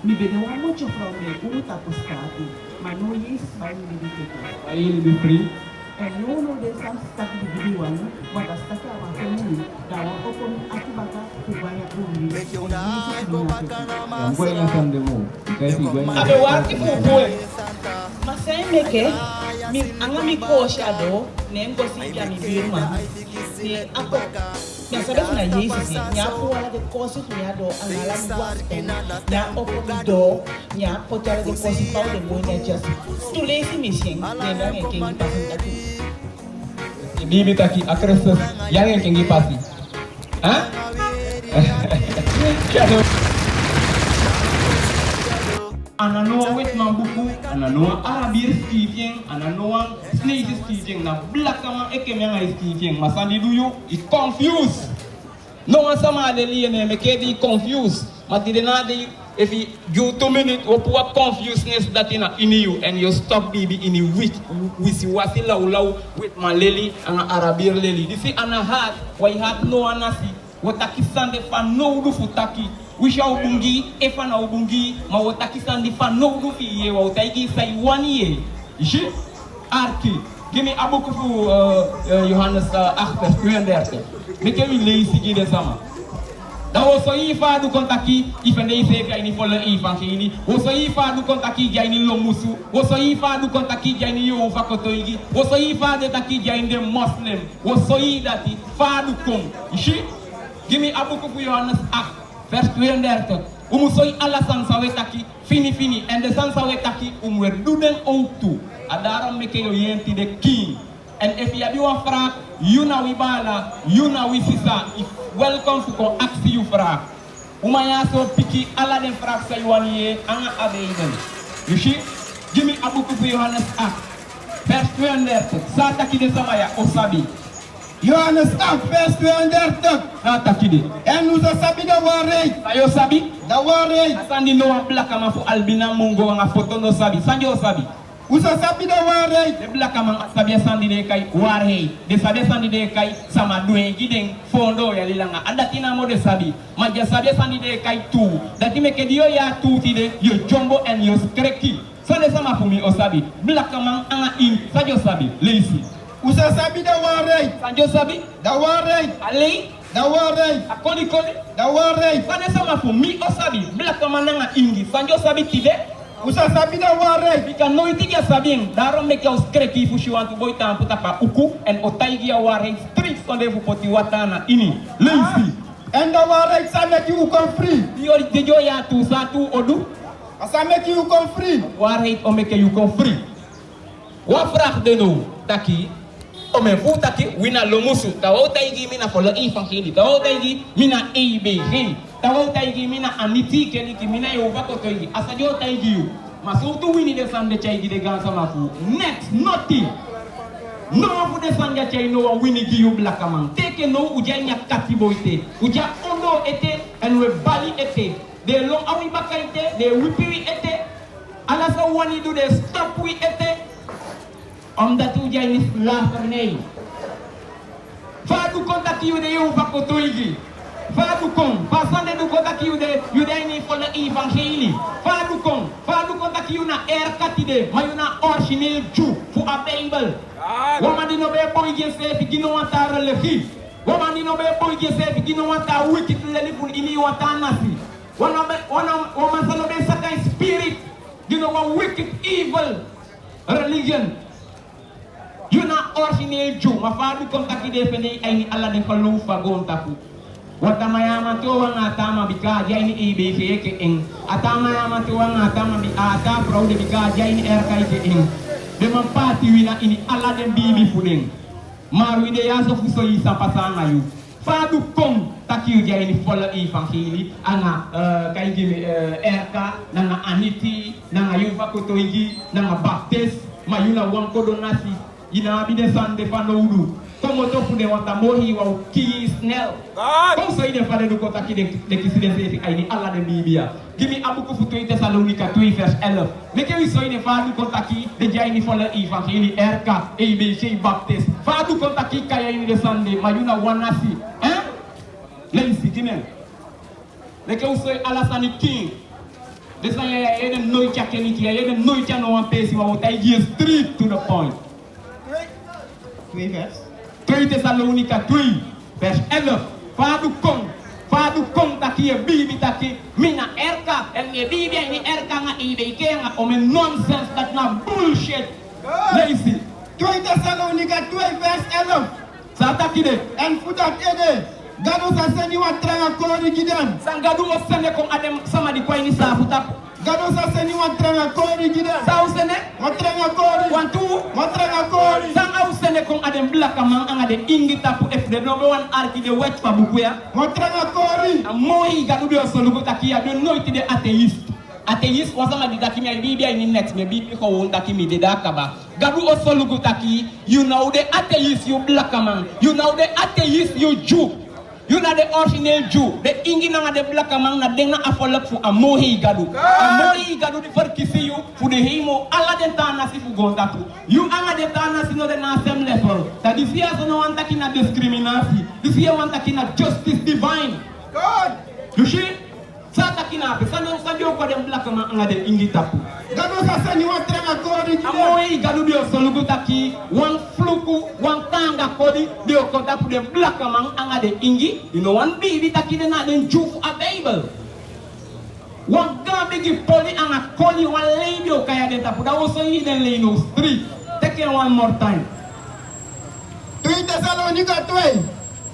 Mi vedevo molto fra me, uno apostati, ma non gli sbagli di tutto. Aí ele free. E non dei sam stati di biduan, ma da stati a famiglia, da un po' come atibaka, kubaya kumi. Yang gue yang kan demo. Saya sih gue. Abe wati kukuwe. Maseme ke mi anga mi koshado nengo si ya mi birma. Ni ako na sabe na Jesus nya ko wala de kosi nya do angala mi wasto nya opo mi do nya potara de kosi pa de mo nya just to lazy mission ne na nge kengi pasen taki. Bibi taki akresus yang kengi pasi. Hah? Shadow. Ananoa wet mambuku, ananoa arabir skijeng, ananoa snake skijeng, na black kama ekem yang skijeng, masandi duyu is confused. No one sama adeli ene mekedi confused. Matide na de if you 2 minutes or poor confusedness that in you and you stop baby in which wisi wasi lau with maleli and arabir leli. This is ana heart, why heart no anasi, wataki sande fa no du futaki. Wisha ubungi, efa na ubungi, ma wataki sandi fa no du fi ye wa utaiki say 1 year. Ishi? Arki. Give me abuku fu Johannes 8 vers 32. Meke mi leisi gide sama. Da oso ifa du kontaki, ifende ife ka ini folle ifa kini. Oso ifa du kontaki jaini lomusu. Oso ifa du kontaki jaini yo fakoto igi. Oso ifa de taki jaini de Muslim. Oso i dati fa du kom. Ishi? Give me abuku fu Johannes 8. Vers 32. Umusoi ala sansa wetaki fini and the sansa wetaki umwer duden outu. Adara meke yo yenti de king. And if you have one frak, you na wibala, you na wisisa. If welcome to ko aksi you frak. Umaya so piki ala den frak sa yuaniye anga abeiden. You see? Jimmy Abu Kufu Johannes 8. Vers 32. Sa taki de samaya osabi. Johannes 8, vers 32. Na taki de. En nous a sabi da warei. Sayo sabi? Da warei. Asandi no wa black ama fu albina mungo nga foto no sabi. Sanjo sabi. Usa sabi da warei. De black ama sabi sandi de kai warei. De sabi sandi de kai sama duen gideng fondo ya lilanga. Adatina mo de sabi. Maja sabi sandi de kai tu. Dati meke dio ya tu ti de yo jombo and yo skreki. Sande sama fu mi osabi. Black ama anga in sajo sabi. Leisi. Usa sabi da warei. Sanjo sabi? Da warei. Alei? Da warei. Akoli koli? Da warei. Sande sama fu mi osabi. Black ama nanga ingi. Sanjo sabi kide? Usa sabi da warei. Because no itiga sabing, darom make us kreki if you want to go down put up a uku and otaigi a warring streets on the poti watana ini. Lazy. En da warei sa make you come free. Dio de joya tu satu odu. Asa make you come free. Warring o make you come free. Wa frag de no taki. O me fu taki wina lomusu. Tawo taigi mina for the ifangili. Tawo taigi mina EBG. Tawo taigi mina aniti keli ki mina yo bako toigi. Asajo taigi you. Masutu wini de sande chaigi de gansa mafu. Next, nothing. No fu de sande chai no wini gi you black man. Take no uja nya katibo ite. Uja ondo ete and we bali ete. De long awi baka ite, de wipi ete. Alasa wani do de stop we ete. Omdat uja ini lah kamnei. Fadu kontaki you de yo bako toigi. Fadu kom, pasande du kontaki you de ini for the evangelie. Fadu kom taki you na katide, mayuna original Jew fu a Bible. Woman di no be boy ge se fi gino wanta relehi. Woman di no be boy ge se fi gino wanta wicked leli fu ini wanta nasi. Woman sa no be satan spirit, gino wa wicked evil religion. You na original Jew, ma fadu kom taki de fene ay Allah de kalu fa gon tafu. Watamayama tu wang atama bika jaini IBC ke ing. Atamayama tu wang atama bi ata praude bika jaini RK ke ing. De mampati wina ini ala den bibi funing. Maru ide yaso fuso isa pasanga yu. Fadu kom takiu jaini fola ifangili anga kai gimi RK nanga aniti nanga yuva kotoigi nanga baptist mayuna wang kodonasi ina bide sande panoudu. Como to pude wanta mohi wa ki snell. Comme ça il fallait nous contacter de qui se défait aini Allah de Biblia. Gimi abuku futu Thessalonica 2 vers 11. Mais que oui so il fallait nous contacter de jaini fola evangeli RK ABC Baptist. Fa du contacter kaya ini de sande mayuna wanasi. Hein? Lensi kimen. Mais que oui so Allah sani king. This one you dem nooit ja keniki, you dem nooit ja no one pace, maar wat hij gives straight to the point. 2 vers. 2 Thessalonica 2, vers 11. Fadu kong taki e bibi taki mina erka en e bibi en erka nga ibeke nga om een nonsense dat na bullshit. Lazy. 2 Thessalonica 2 vers 11. Sa taki de. En fudat ede. Gado sa seni wa tranga kori gidan. Sangadu o sene kong adem sama di kwa ini sa futak. Gado sa seni wa tranga kori gidan. Sa o sene? Wa tranga kori. Wantu? Wa tranga kori. Sang au sene kong adem blaka mang ang ade ingi tapu F de number 1 arki de wet pa buku ya. Wa tranga kori. Moi gadu de solugo taki ya de noite de atheist. Atheist wasama di taki mi bibia ini next me bibi ko won taki mi de dakaba. Gadu o solugo taki you know the atheist you blaka man. You know the atheist you Jew. You know the original Jew. The ingi na de black man na denga afolak fu amohi gadu. Amohi gadu di verkisi you fu de heimo ala den tana si fu gondatu. You anga de tana si no de na same level. Ta di sia so no wanta kina discriminasi. Di sia wanta kina justice divine. God. You see? Sa ta kina pe sa no sa dio ko dem black man anga de ingi tapu. Gado sa seni wa tranga kori gidan. Amohi gadu dio solugu taki one fluku one tanga kodi dio konta fu de black man anga de ingi you know one baby taki de na den jufu a bible one gabi gi poli anga koli one lady o kaya de tapu da also yi den lay no street take it one more time 2 Thessalonica 2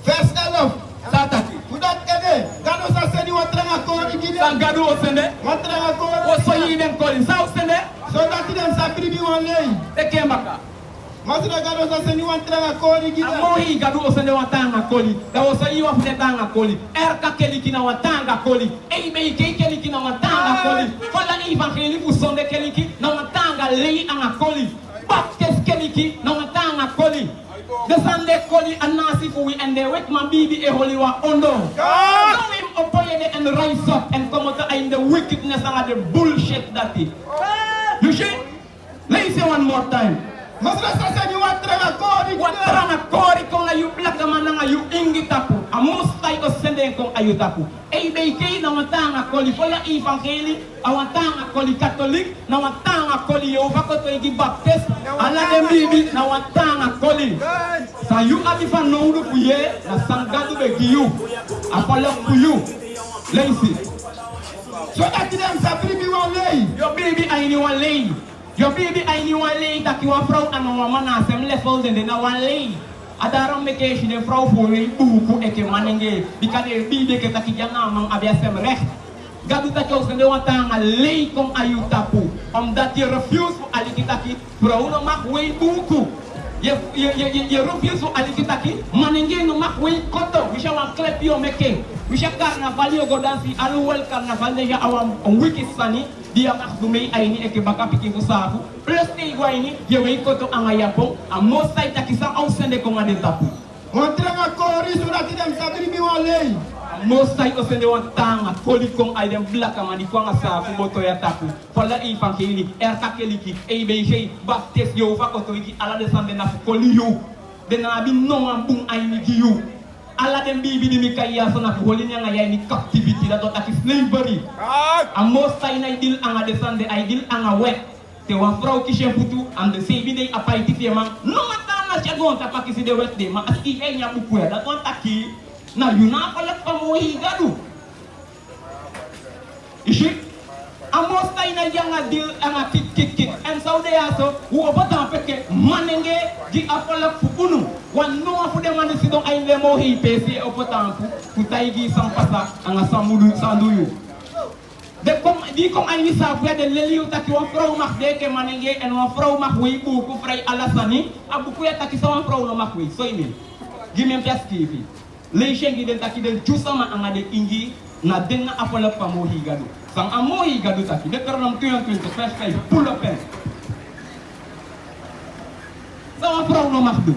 vers 11. sa taki Fudat ede. Gado sa seni wa tranga kori sa gidan. gadu o sende Wa tranga kori. also yi den koli sa o sende So that dem sa pribi wan lei. take mbaka Masina gado sa seni wa tranga kori gidan. amohi gadu o sende watanga koli da also yi wa fune tanga koli erka keli kina watanga koli ebe keli kina watanga koli fala evangeli fu sonde keli ki na watanga lei anga koli baptist keli ki na watanga koli the Sunday koli anasi fu we and they wet my baby e holy wa ondo now him opoye de and rise up and come out in the wickedness and the bullshit that it you see let me say one more time Masina sa seni wa tranga kori gidan. watranga kori kong ayu blaka mananga yu ingi tapu amustai ko sende kong ayu tapu EBK na watanga koli fola evangeli awatanga koli katolik na watanga koli Yehova ko to igi baptist ala de bibi na watanga koli sa yu abi fa no du fuye na sangadu be giyu afola fuyu lazy So that dem sa pribi wan lei. your baby aini one lay. Your baby aini one lay that you are from and one man same level than na one lay. Adaram meke shi de vrouw voor we buku eke manenge because de baby ke taki janga mang abia sem recht. Gadu ta kos de watanga lay kom ayu tapu omdat je refuse for alikitaki vrouw no mak we buku. Je refuse for alikitaki manenge no mak we koto. We shall want clap yo meke. We shall carnaval yo go dance alu wel carnaval de ja awam wiki sani dia mak dumei aini eke baka piki ko sabu plus te guaini je we koto anga yapo amo sai takisa au sende ko ngade tapu Wa tranga kori so that dem sa pribi wan lei. amo sai o sende wan tanga koli kong ay dem blaka mani ko nga sabu moto ya tapu fala evangeli erka keliki EBG baptist yo va koto iki ala de sande na koli yo de na bi no ambung aini gi yo ala dem bibi di mikaya so na holi nya nga ni captivity da to taki slavery amo sai na idil anga de sande ay dil anga wet te wa frau ki putu am de sei bidei apai ti fema no matana chagon ta pakisi de wet de ma aski e nya buku ya da ton taki na yuna pala pamohi gadu ishi amo sai na yanga dil anga kik and so they also wo bota peke manenge di apala unu wan no fu de man si don ay le mo hi pesi o potampu ku taigi sampasa anga samudu sanduyu de kom di kom ay ni sa fu de leliu taki wa frau mak de ke manenge en wa frau mak wi bu ku fray alasani abu ku ya taki sa wa frau no mak wi so imi gimem piaski fi le shengi den taki den jusama anga de ingi na denga apala pamohi gadu sang amohi gadu taki de karanam tuyan first kay pull up pen sa wa frau no mak du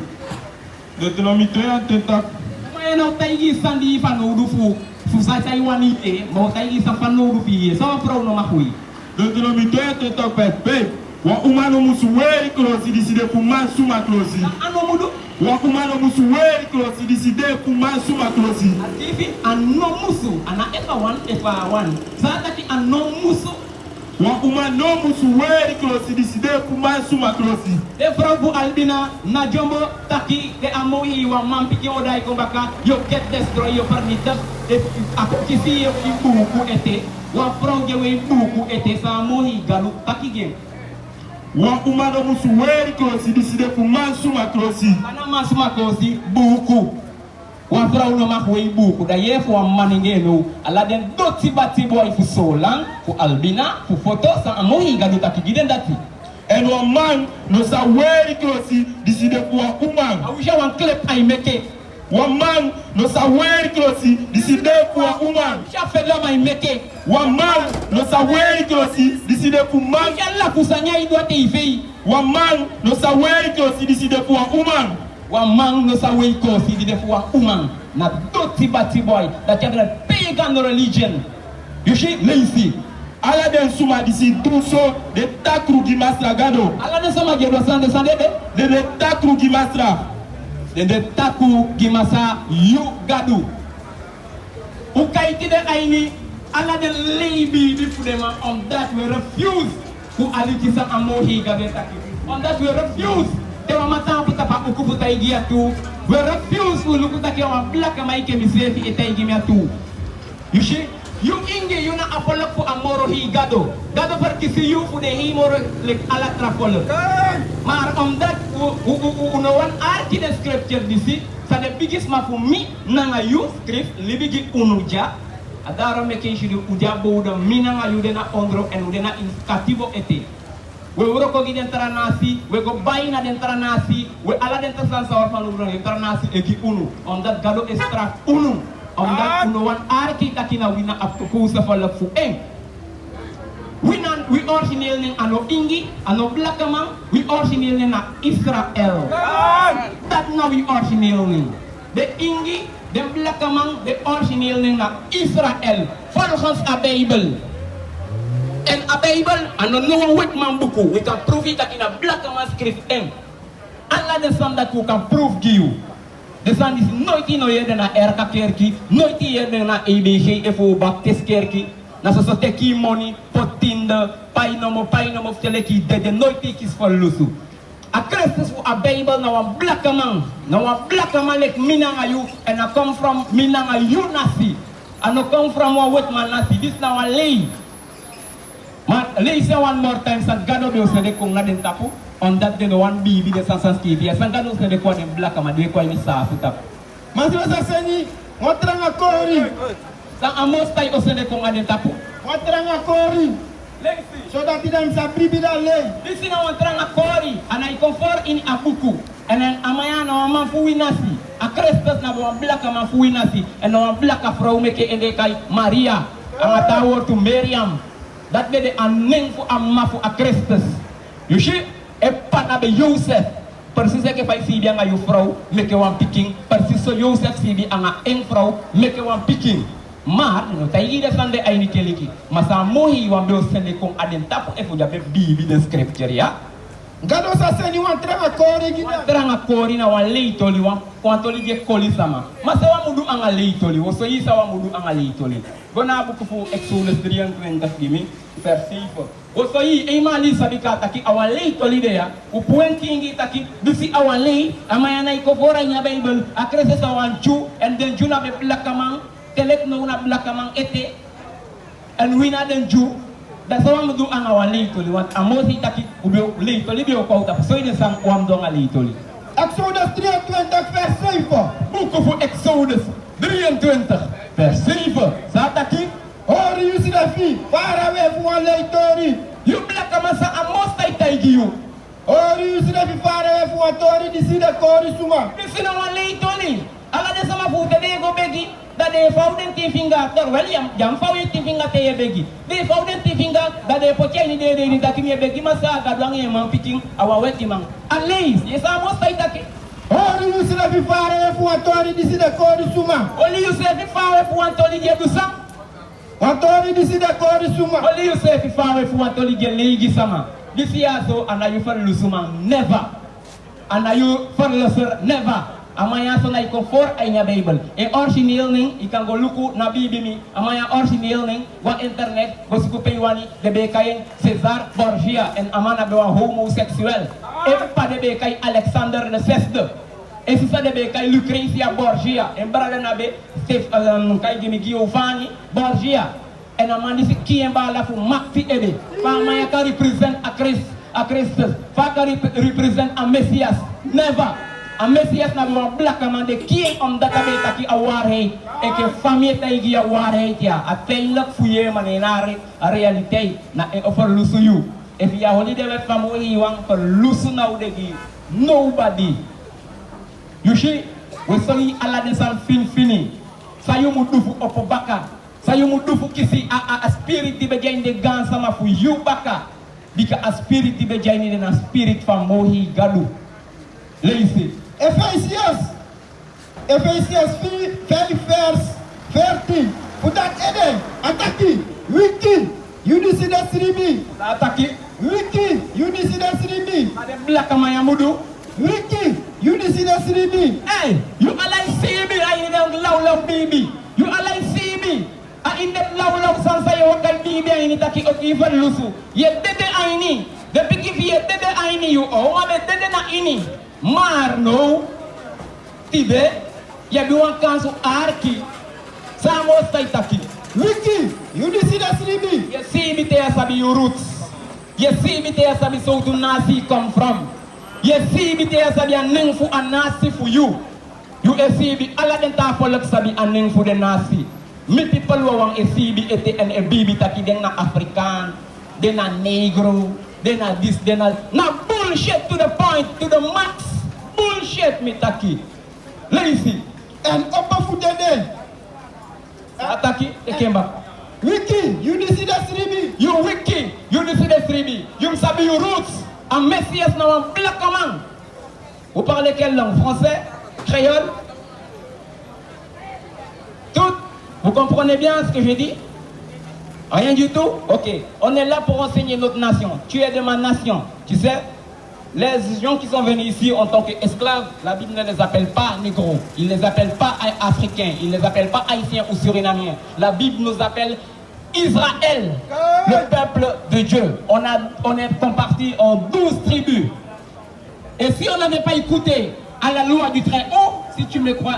Deuteronomie 22. May no taigi sandi fanodu fu sa sai wanite mo taigi sa fanodu fi sa pro no makui Deuteronomie 22 pet wa umano musuwe klosi diside kuma suma klosi. ano mudu Wa umano musuwe klosi diside kuma suma klosi. atifi ano musu ana efa one sa tati ano musu Wa umano musu weri klosi diside kuma suma klosi. De vrouw bu albina na jombo taki de amohi wa mampiki odai kombaka yo get destroy yo pernitas de ako kisi yo ibuku ete wa vrouw je we ibuku ete sa amohi galu taki gen. Wa umano musu weri klosi diside kuma suma klosi. Kana masuma klosi buku. Wa vrouw no mak we ibuku da ye fu maningeno ala den doti bati boy fu solang fu albina fu foto sa amohi galu taki giden dati. En wa man no sa weri klosi diside kuwa umang. Awisha wan clip ay meke. Wa man no sa weri klosi diside kuwa umang. Awisha fedla may meke. Wa man no sa weri klosi diside kumang. Yalla kusanya idwa te ifei. Wa man no sa weri klosi diside kuwa umang. Wa man no sa wei kosi di defu umang na doti bati boy that you have pagan religion. You see lazy. Ala den suma disi tuso de takru gimasra gado. Ala de sama gedo sande sande De takru gimasra. De taku gimasa yu gadu. Ukaiti de aini ala de leibi di fudema on that we refuse to alikisa amohi gade taki. On that we refuse. Tewa mata puta pa ukuputa igia tu. We refuse to look at your black maike misefi etaigi mia tu. You see? You inge you na apolok po amoro hi gado. Gado per kisi you fu de hi moro like ala trapolo. Maar omdat unowan arki de scripture disi sa de biggest ma fu mi nanga you script libigi unuja. Adara meke shidu uja boda minanga you dena ondro en udena in katibo ete. We wuro ko giden nasi, we go buy na den nasi, we ala den tasan sawar panu den nasi eki unu. Omdat gado extract unu. Omdat uno wan arki takina wina up to kusa fala fu eng. We original ning ano ingi, ano black man, we original ning na Israel. That now we original ning. The ingi, the black man, the original ning na Israel. Volgens a Bible. And a Bible, ano no wit man buku, we can prove it in a black man script eng. Allah the son that we can prove to you. De san is nooit in oye na erka kerki, nooit in na EBG efo baptist kerki, na so teki money, potinde, painomo teleki, de nooit kis for lusu. A Christus for a Bible na one black man like minanga you, and I come from minanga you nasi, and I come from one wet man nasi. This now a lay. Man, lay say one more time, san gado be usede kung na den tapu. On that day, no one baby the sansan skivi. Asanga nos de kwa dem black ama de kwa ni sa futa. Masilo sa seni, watranga kori. Sa amos tay osede kung aden tapu. Watranga kori. So that them sa bibi da lay. This is na watranga kori. And I comfort in abuku. And then amaya na man fu winasi. A Christus na one black ama fu winasi. And na one black afro meke ende kay Maria. Ang atawo to Miriam. That be the name for a mafu a Christus. You see? E pana be Joseph. Persis ke fai sibi anga you vrouw, make one picking. Persis so Joseph sibi anga eng vrouw, make one picking. Maar, no taigi de sande aini keliki. Masa mohi wan beo sende kong aden tapu efo jabe bibi de scripture ya. Gado sa seni wan tranga kori gina. Wan tranga kori na wan leitoli wan kwantoli ge koli sama. Masa wan mudu anga leitoli, woso isa wan mudu anga leitoli. Gona buku fu Exodus 3:20 gimi, verse 4. Oso yi imali sabika taki awalei tolidea upuenti ingi taki dusi awalei amayana ikofora nya Bible akrese sawan chu and then juna be blakamang telek no na blakamang ete and wina den ju da sawan mudu ang awalei toli wat amosi taki ubyo lei toli bio pauta so ine sang wam do ngali toli. Exodus 3:20 verse 7. Buku fu Exodus 3:20 verse 7. Sa taki Ori you see the fee, far away from one leitori. You black masa amos tai you. Ori you see the fee, far away from one tori, this is the kori suma. This is one leitoli. Ala de sama fu de go begi. That they found in finger after William, jam found in finger te begi. They found in finger that they put any day in that me begi masa gadang man picking our weti man. At least, yes amos tai taki. Ori you see the fee, far away from one tori, this is the kori suma. Only you say the far away from one tori je do sam. Watori disi da kori suma. Only you say if far away from one tori je legi sama. This year so and you for lusuma never. And you for luser never. amaya so na ikonfor ay nya Bible. E original ning ikan go luku na Bibi mi. Amaya original ning wa internet go siku peywani de bekay César Borgia en amana be wa homosexuel. E pa de bekay Alexander the Sixth. E si sa de bekay Lucrezia Borgia en brada na be kay gimi Giovanni Borgia. En amani si kiemba la fu makti ebe. Pa amaya ka represent a Christus. Fa ka represent a Messias. Never. A Messias na mga black man de king om data beta ki aware e ke famille tay gi aware tia a taylak fuye manenare a realite na e offer lusu you if ya holi de wet family wang for lusu now de gi nobody you see we sali ala de san fini sayu mu dufu opo baka sayu mu dufu kisi a spirit di be jende gan sama fu you baka bika a spirit di be jende na spirit famohi gadu leisi Ephesians 3 verse 30. Fudat ede ataki wiki yudisida sribi ataki wiki yudisida sribi ade black maya mudu wiki yudisida sribi. hey you alai sibi ai de law bibi you alai sibi a inde law sansa yo wakal bibi ai taki o even lusu ye dede aini de bigi ye dede aini you o wa be dede na ini maar no tibe ya biwan kansu arki samo staitaki Wiki yudisida sribi ye sibi te asabi your roots ye sibi te asabi so to nasi come from ye sibi te asabi aning fu anasi for you sibi ala den ta folok sabi aning fu de nasi mi people wawang sibi ete en e bibi taki den na african den na negro den na this den na bullshit to the point to the max bullshit mi taki lazy and upper fudede ataki ekemba wiki yudisida sribi you wiki you decide sribi you sabi your roots en messias na un black man vous parlez quelle langue français créole tout vous comprenez bien ce que je dis rien du tout ok on est là pour enseigner notre nation tu es de ma nation tu sais les gens qui sont venus ici en tant qu'esclaves, la Bible ne les appelle pas négros, il ne les appelle pas africains, il ne les appelle pas haïtiens ou surinamiens. La Bible nous appelle Israël, le peuple de Dieu. On est compartis en 12 tribus. Et si on n'avait pas écouté à la loi du Très-Haut, si tu me crois,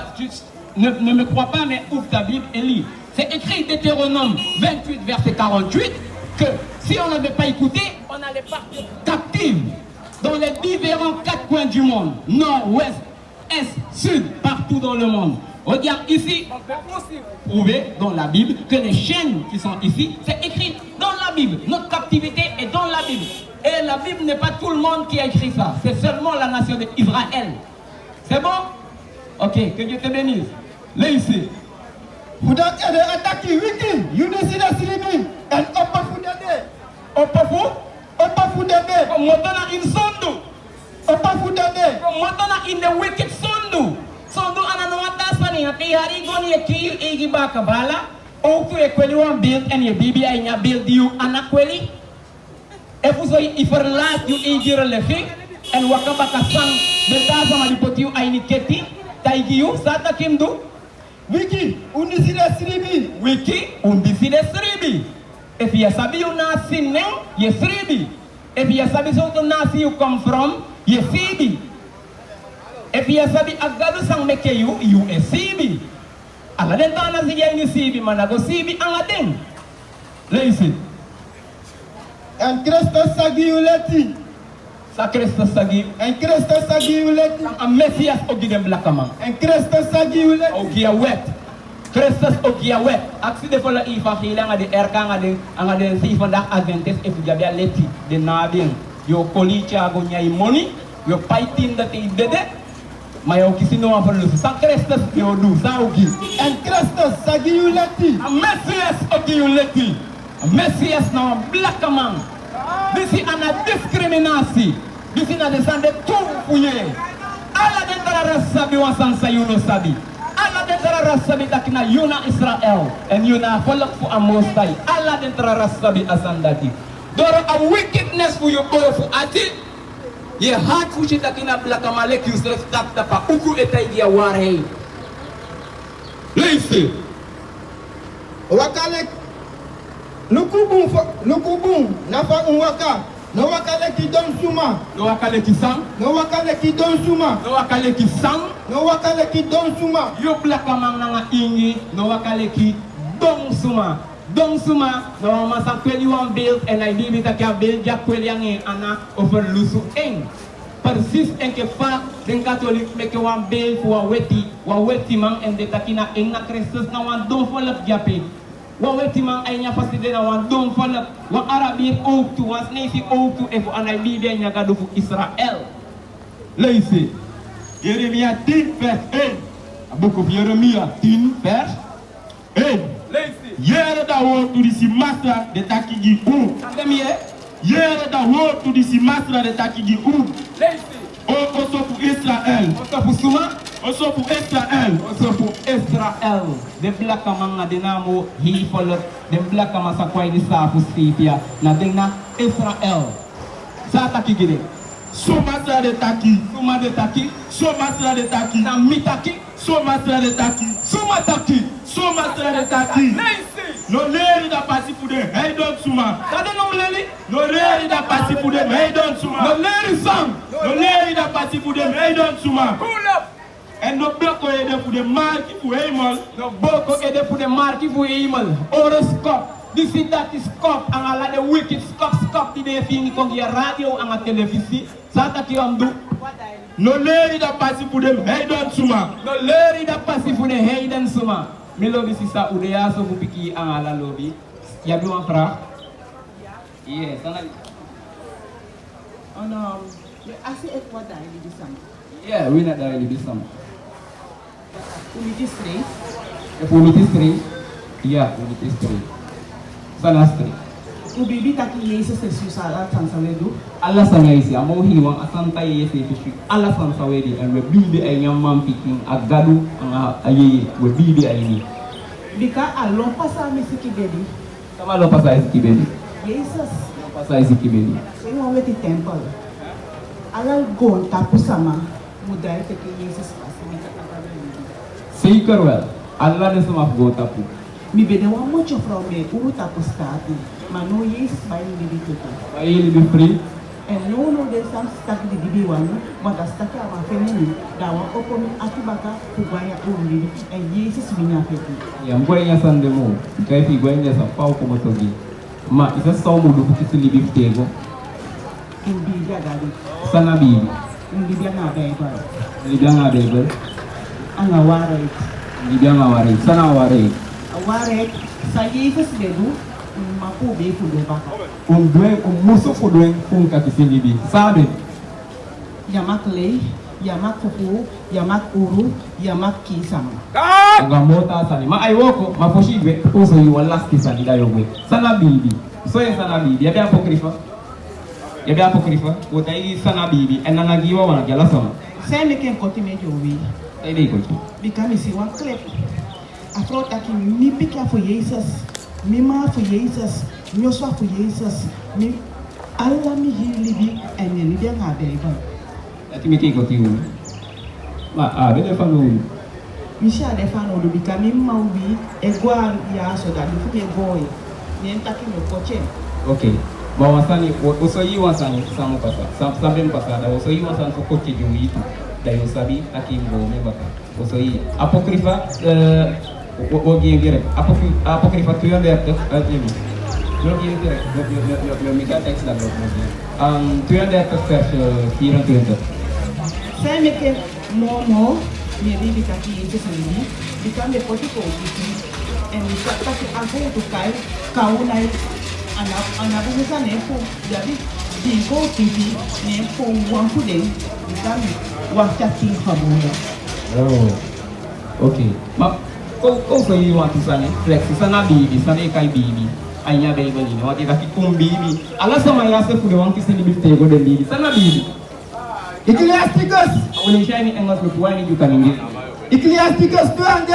ne me crois pas, mais ouvre ta Bible et lis. C'est écrit Deutéronome 28, verset 48, que si on n'avait pas écouté, on allait partir captifs dans les différents 4 coins du monde, nord, ouest, est, sud, partout dans le monde. Regarde ici, on peut aussi prouver dans la Bible que les chaînes qui sont ici, c'est écrit dans la Bible. Notre captivité est dans la Bible. Et la Bible n'est pas tout le monde qui a écrit ça. C'est seulement la nation d'Israël. C'est bon? Ok, que Dieu te bénisse. Là ici. Fudat ede ataki wiki yudisida sribi and upper fudede upper fudede Motana in Sondu. upper fudede Motana in the wicked Sondu. Sondu ananawata ati hari goni eki igi baka bala. Oku ekweli wan build en je bibi ay nya build you anakweli. Efu so iferlaat you igi releving en wakabaka sang betaza malipoti you ay niketi. Taigi you sata kimdu. wiki undisida sribi Wiki undiside sribi. If you sabi you nasi neng, you sribi. If you sabi so to nasi you come from, you sibi. If you sabi agadu sang meke you sibi. Ala den ta na siya ini sibi manago sibi angaden. Listen. and Christus sagi uleti Sa Christus sagi and Christus sagi uleti a Messias ogidem blakamang. and Christus sagi uleti Ogia wet. Christus ogia wet. Aksi de fola ifa hila nga de erka nga de si vandaag Adventist if you have leti de nabing. Yo kolicha go nyai money, yo paitin dat dede. Maar yo kisi no van lusu. Sa Christus yo do sa ogi. and Christus sagi uleti A Messias ogi leti. A Messias na blakamang. Disi ana discriminasi. Disi na desande tumpuye. Ala de tara sabi wasansa yuno sabi. Ala de tara sabi takina yuna Israel. And yuna follow for amostai. Ala de tara sabi asandati. Doro a wickedness for your boy for ati. Ye hat fushi takina blaka malek useless takta pa uku etai ya warei. Leise. Wakalek. Lukubun. Nafa unwaka. No wakale ki don suma. No wakale ki sang. No wakale ki don suma. No wakale ki sang. No wakale ki don suma. Yo blaka mang nanga ingi. No wakale ki dong suma. Dong suma. No masa kweli wan beeld. En I libi tak ya beeld. Ja kweli yang ana over lusu eng. Persis en ke fa. Den katolik meke wan beeld. Wa weti mang. En de takina eng na Christus na wan dong volop jape. Wa weti man ay nya fasti dena wan don fanat wa arabier ook tu was nefi ook tu efo anay bibe nya gadu fu Israel. Leise. Jeremia 10 vers 1. A book of Jeremia 10 vers 1. Leise. Yere da woord to disi masra de takigi u. Andemie. Yere da woord to disi masra de takigi u. Leise. O oso fu Israel. Oso fu suma. Oso fu Israel. Oso fu Israel. De blaka manga dinamo hi follow. De blaka masa kwai di sa fu sipia. Na dena Israel. Sa takigi. So masra de taki. Suma de taki. So masra de taki. Na mitaki. So masra de taki. Suma taki. So masra de taki. Leise. No leri da pasi fu de heidon suma. Kade no mleli. No leri da pasi fu de heidon suma. No leri sang. No leri da pasi fu de heidon suma. Pull up. En no bloko ede fu de marki fu heimal. No boko ede fu de marki fu hemel. Horoscope. This is that is scope. Ang ala de wicked scope di de fini kong ya radio ang televisi. Sata ki amdu. No leri da pasi fu de heidon suma. No leri da pasi fu de heiden suma. Milo bisi sa udea so bupiki ang ala lobi. Ya bilang fra. Yes, sana. Asi ekwa dahil di sana. Yeah, we not dari bisam. Unitistri. Unitistri. Yeah, unitistri. Sana stri. Ubibi taki Yesus Jesus ala tansawedu. Allah sanga isi amo hiwang asanta yesi fishi. Allah sansa wedi and we bibi ay nyamam piking agadu ang ayi we bibi ay ni. Bika alon pasa misiki bedi. Sama lo pasa isi kibeli. Jesus. Lo pasa isi kibeli. So yung weti temple. Alal gon tapu sama. Mudai teki Yesus pasi mika kapala hindi. Seker well. Allah de sama go tapu. Mi bede wa mucho from me u tapu stati. Mano Yesus bayi libi tutu. Bayi libi free. And no de sam staki di dibi wanu. Wada staki awa femini. Dawa okomi atubaka kubaya uli. And Yesus minya feti. Ya mgwe nya sande mo. Kai fi gwe nya sa pau ko motogi. Ma isa saw mo du kiti libi ftego. Imbi gadi. Sana bibi. Imbi nga Bible. Libya nga Bible. Ang awaret. Libya nga wari. Sana wari. Awaret sa Jesus bedu mapubi fudo baka. Muso fudwen kung kakisilibi. Sabi. Yamak lay, yamak fufu, yamak uru, yamak kisama. Nga mota sani. Ma aiwoko mafoshigwe uso yuwa last kisani dayogwe. Sana bibi. So ye sana bibi. Yabi apokrifa. Yabi apokrifa. Wota yi sana bibi. En nanagiwa wana gyala sama. Seme ken koti mejo wi. Taide ikoki. Bika mi si wan klep. Afro taki mi pika for Jesus. Mi ma for Jesus. Mi oswa for Jesus. Mi alla mi hilibi en ni libya nga Bible. Ati miki ikoki wu. Ma bede fanu. Mi sha defano do bika mi ma wi egwa ya so da mi fuke boy. Ni entaki mi koche. Okay. Bawasani uso yi wasani samu pasa. Samben pasa da uso yi wasani ko koche juwi itu. Dayo sabi akimbo me baka. Uso yi apokrifa wogi direct. Apokrifa tuyon direct atimi. Wogi direct. Yo mika text da blog mo. Tuyon direct vers 24. Seme ken momo mi ribi taki Jesus ni. Bika me poti ko kiti. En mi taki ago to kai kaunai anabuza nepo jadi dingo tivi nepo wanku de kami wakati hamuda. Oh. Okay. Ma kau so yi want sana flex sana bibi sana kai bibi. Anya Bible ini waktu taki bibi. Allah sama ya se fude wanki se libi tego de bibi. Sana bibi. Ecclesiasticus. Awali shani engos lu tuani juga ningi. Ecclesiasticus 2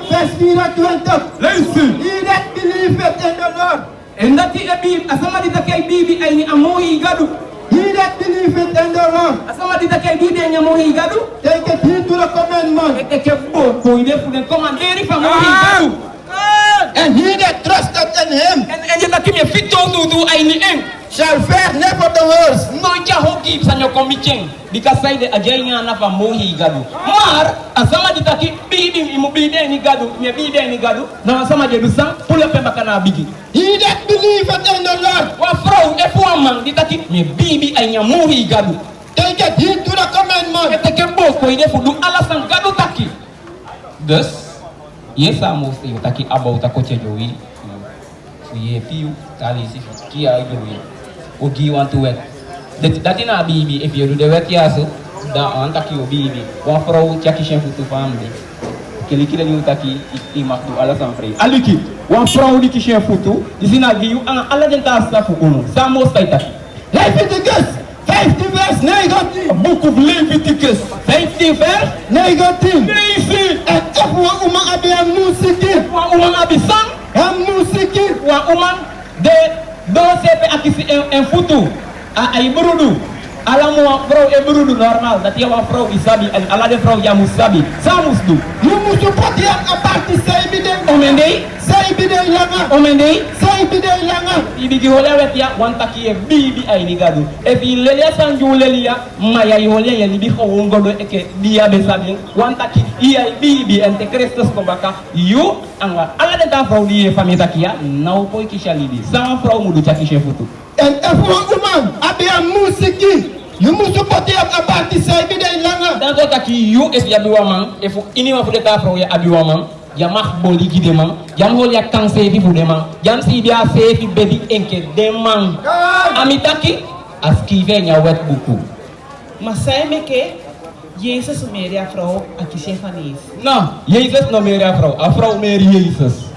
verse 24. Listen. He that believeth in the Lord. Endati e bibi asama di takai bibi ay ni amoi gadu. He that believe it in the Lord, Asama ditake bibi enya mohi gadu. take it heed to the commandment. Eke bo ide fude komanderi fa mohi gadu. And he that trusted in him En je taki me fito du aini en. shall fare nevertheless. No ja hoki sa nyo komicheng. Because say the ajanya na fa mohi gadu. Mar asama ditaki bibi imu bide ni gadu, me bide ni gadu. Na asama je dusang pula pemba kana bigi. He that believeth in the Lord, Wa frau e fu amang ditaki me bibi anya mohi gadu. take it heed to the commandment. Ete ke bo ko ide fudu alasan gadu taki. Dus yes amo se taki about ta koche jowi. Fuye piu tali si kia jowi. Ogi want to work. That in a bibi if you do the work yaso da on taki o bibi. Wa frau chaki shen futu family. Kili kila ni utaki i makdu alasan frei. Aliki wa frau di kishen futu disina giu an ala jenta safu uno. Samo sai taki. Leviticus 50 verse 19. Book of Leviticus 50 verse 19. Easy. And if one abi a musiki, Wa umang abisang a musiki, wa umang de do sepe akisi en futu ay burudu alamu wa pro e burudu normal dati wa pro isabi ala de pro ya musabi samusdu you must support him a party say bide, omendei say bide langa, omendei say bide langa. ibigi hola wetia wantaki e bibi ay ni gadu e fi lelia sanju lelia maya yole ya libi ko ngodo eke dia be sabi wantaki iya bibi ente Christus ko baka you anga ala de ta pro di famita kia now po kishalidi sama pro mudu chaki shefutu. And if one woman abi a musiki, you must support him a party say bide langa. Dan ko taki you if ya biwamang if ini ma fude ta pro ya abiwamang ya mak boli gide mang jam hol ya kang se fi fude mang jam si dia se fi bedi enke demang amitaki askive nya wet buku. Masai meke Jezus meria vrouw akishe fanis. No, Jesus no meri a vrouw meri Jesus.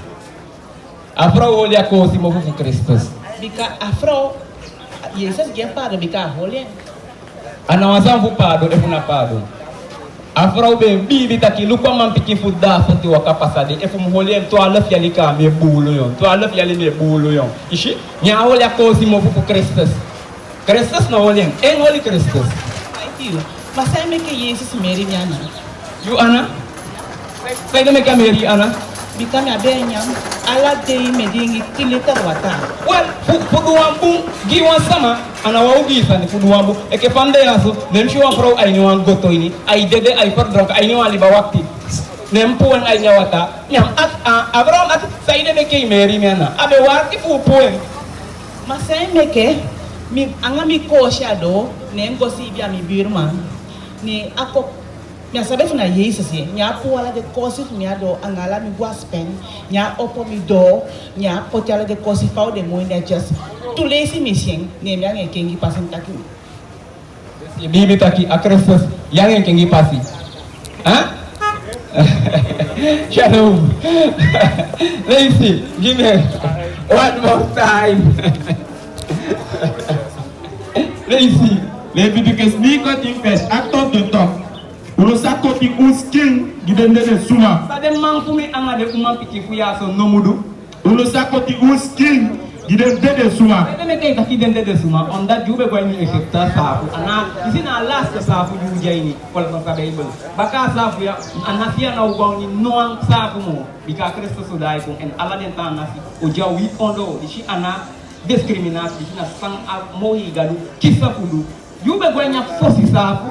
A vrouw hol ya kosi mo fu Christus. Bika a vrouw Jezus gen pado bika holen. Ana wasan fu pado e fu na pado. A vrouw be bibi taki lukwa man piki fu da fu ti waka pasade e fu mo hol en 12 yali ka me bulu yon. 12 yali me bulu yon. Ishi nya hol ya kosi mo fu Christus. Christus no hol en holi Christus. Thank you. Masai meke Jezus meri nyana. You Ana? Say the make a meri Ana. Bika me abenyam ala dei medingi tilita wata. Well, fuduambu giwan sama ana wa ugisa ni fuduambu eke pande yaso nem shiwa pro ay ni wan goto ini ay dede ay par drok ay ni wan liba wakti nem puan ay nyawata nyam at abram at sayde be kay meri miana abe warti fu puan Masai meke mi anga mi kosha do ne ngosi bia mi birma ni ako mi sabe funa Jesus ye nya po ala de kosi mi ado angala mi gospel nya opo mi do nya potala de kosi fa de mo ne just tu lesi mission ne mi anga kengi pasen taki bibi taki a Christus yang kengi pasi ha Shalom. Lazy, give me one more time. Lazy. Leviticus ni koti verse actor de top. Ulo sakoti usking gidende de suma. Sa de man fu mi anga de kuma piki fu ya so nomudu. Ulo sakoti usking gidende de suma. Ede me kay taki dende de suma on that jube ko ni Egypta safu ana isina last safu ju jaini kol no sa bible baka safu ya anasia na ugo ni noan safu mo bika Christus so dai ko en ala den tan nasi o jawi ondo dishi ana discrimination na sang mohi gadu kisa fudu jube ko nya fosi safu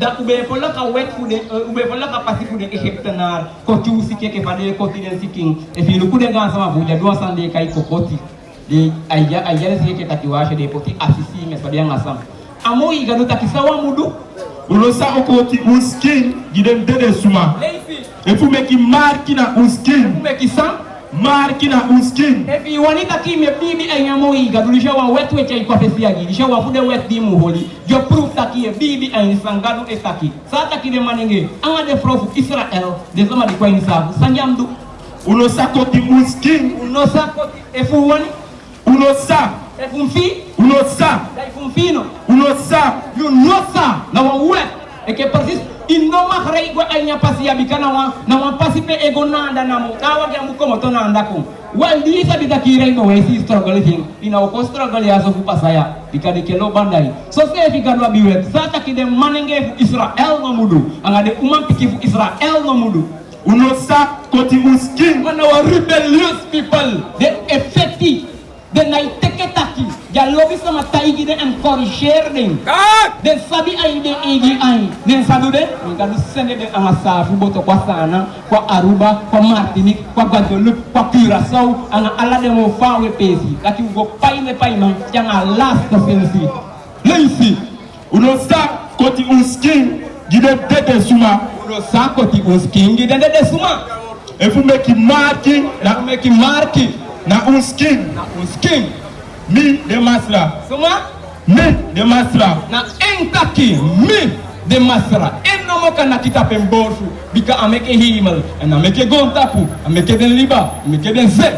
da ube pola ka wet fude ube pola ka pasi fude Egypta na ko tu sikeke fade ko tinen siking e fi lu kude ga sama buja do sande kai kokoti de ayya sike takiwashe de poti asisi mesodia ngasam amoi gadu takisawa mudu Ulo sakoti usking gidende de suma. leifi E fu meki marki na usking. mekisam Marki na usking. efi wanita kimi bibi ayamoi gadu lishawa wetu eche ikopesi agi lishawa fude wet di muholi jo proof taki bibi ay sangadu etaki sa taki de manenge anga de profu Israel de zama di kwa insafu sanjamdu Ulo sakoti usking. unosa koti efu wani Ulo sa. efu mfi Ulo sa. dai fumfino Ulo sa. you know sa na wa wet eke persis Inomakre igwe ainya pasi ya bikana na wan pasi pe ego nanda na mo. Na wagi amu komo to nanda kum. Well, di sa bita kira ino wesi struggle thing. Ina ko struggle ya so kupasaya. Bika de kelo bandai. So se fika no biwet. Sa taki de manenge fu Israel no mudu. Anga de umam piki fu Israel no mudu. Uno sa koti uskin. When our rebellious people, they effective. Then I take it taki. Ya lobby sama taigi de encourage them. Then sabi ay de igi ay. Then sabi de, we can send it ang sa fuboto kwa sana, kwa Aruba, kwa Martinique, kwa Guadeloupe, kwa Curaçao, ang ala de mo fawe pesi. Kati ugo pay me pay man, yang a last of sensi. Leisi. Uno sa koti uskin. Gide dede suma. Uno sa koti uskin gide dede suma. Efu meki marki. Na meki marki. Na uskin. Na uskin. Mi de masla. Suma? Mi de masla. Na entaki mi de masra. En no mo kana kita pemborfu. Bika ameke himal. En ameke gontapu. Ameke den liba. Ameke den ze.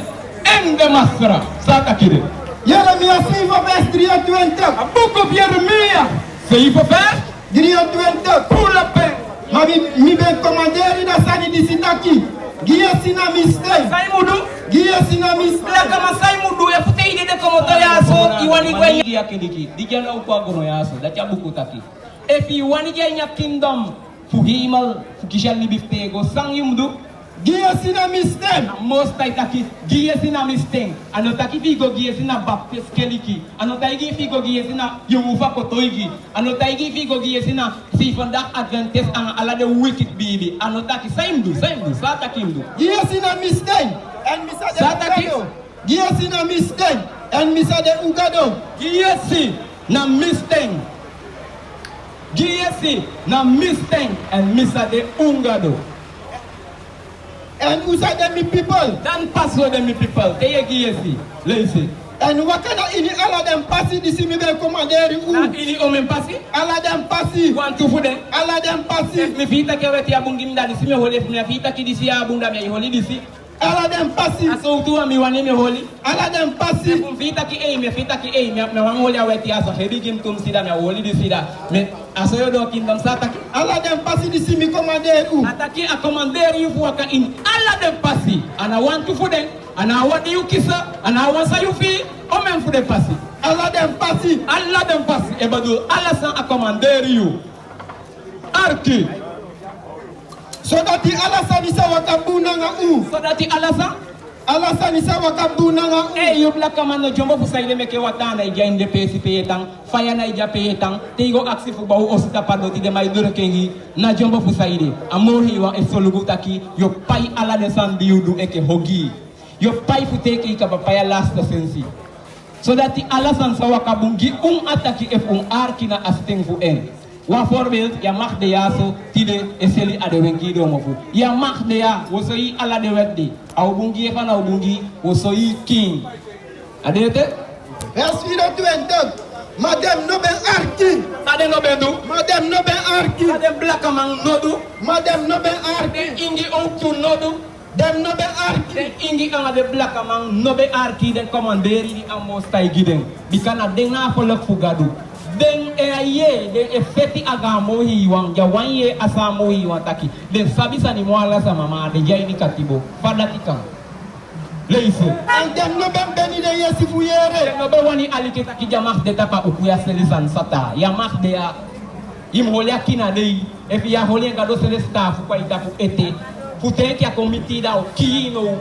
En de masra. Sata kide. Jeremia 5 vers 23. A book of Jeremiah. Say for first. 23. Pour la paix. Ma mi ben commander da sani di sitaki. Gia sina mistake. Sai mudu. Gia sina mistake. La kama sai mudu ya fute ide de komo to yaso. Iwani gwe ya kidiki. Dijana ukwa gono yaso. Dati abuku taki. If you want to get kingdom, fu himal, fu kishal ni biftego, sang yumdu. Gia sina mistake. Most taki giye sina mistake. Ano taki figo giye sina baptist keliki. Ano taki figo giye sina yumufa kotoigi. Ano taki figo giye sina sifanda adventist ang ala the wicked baby. Ano taki saimdu, sa taki imdu. Gia sina mistake. And misa de Sataki. Ugado. Gia sina mistake. And misa de Ugado. Giye si na mistake. Giye si na mistake and misa de ungado. And usa de mi people. Dan paso de mi people. Teye giye si. Leisi. And wakana ini ala dem pasi di simi ben commanderi Na u. ini omen pasi. Ala dem pasi. One two for them. Ala dem pasi. Mi fita ke weti abungi mdani si mi holi mi fita ki disi abunda mi holi disi. Ala dem pasi. Aso tu mi wani mi holi. Ala dem pasi. Mi fita ki mi wan holi aweti aso hebi kim tum sida mi holi disi da. Me aso yo do kingdom sata ki. Ala dem pasi di simi commanderi u. Ataki a commander you for in alla dem pasi. And I want to for them. And I want you kissa. And I want you feel. Omen for the pasi. Ala dem pasi. Alla dem pasi. Ebadu alla san a commander you. Arki. So that the ala sanisa wakabuna nga u. So that the alla san. Ala sanisa wakabuna nga u. Eh, you black man no jumbo for side make watana ija in the pesi payetang. Fire na ija payetang. Tego aksi fu bahu osita padoti de mai dure kengi. Na jumbo for side. Amohi wa esolugu taki. Yo pai ala de san diudu eke hogi. Yo pai fu teke ikapapaya last sensi. So that the alasan sa wakabungi ataki if arki na asting fu en. Wa voorbeeld, ya mag de ya so tide eseli ade wengi do mofu. Ya mag de ya wo so yi ala de weddi. Aw bungi fa na bungi wo so yi king. Adete? Vers 24. Madame no ben arki. Ade no bendu. Madame no ben arki. Ade black man nodu. Madame no ben Ade arki. ingi on tu nodu. Dem no ben arki. Den ingi anga de black man no be arki den commanderi di amos tay giden. Bikana den na folok fugadu. Den ye den efeti agamo hiwang jawan ye asamo hiwang taki. Den sabisa ni mwala sa mama de jay ni katibo. Fadatika. Leise. And dem no ben beni de yesi fuyere. Den no be wani aliketa ki jamak de tapa ukuya selisan sata. Yamak de ya imholia kina de efi ya holia gado selesta fu kwa itapu ete. Futeki a komitida o kino.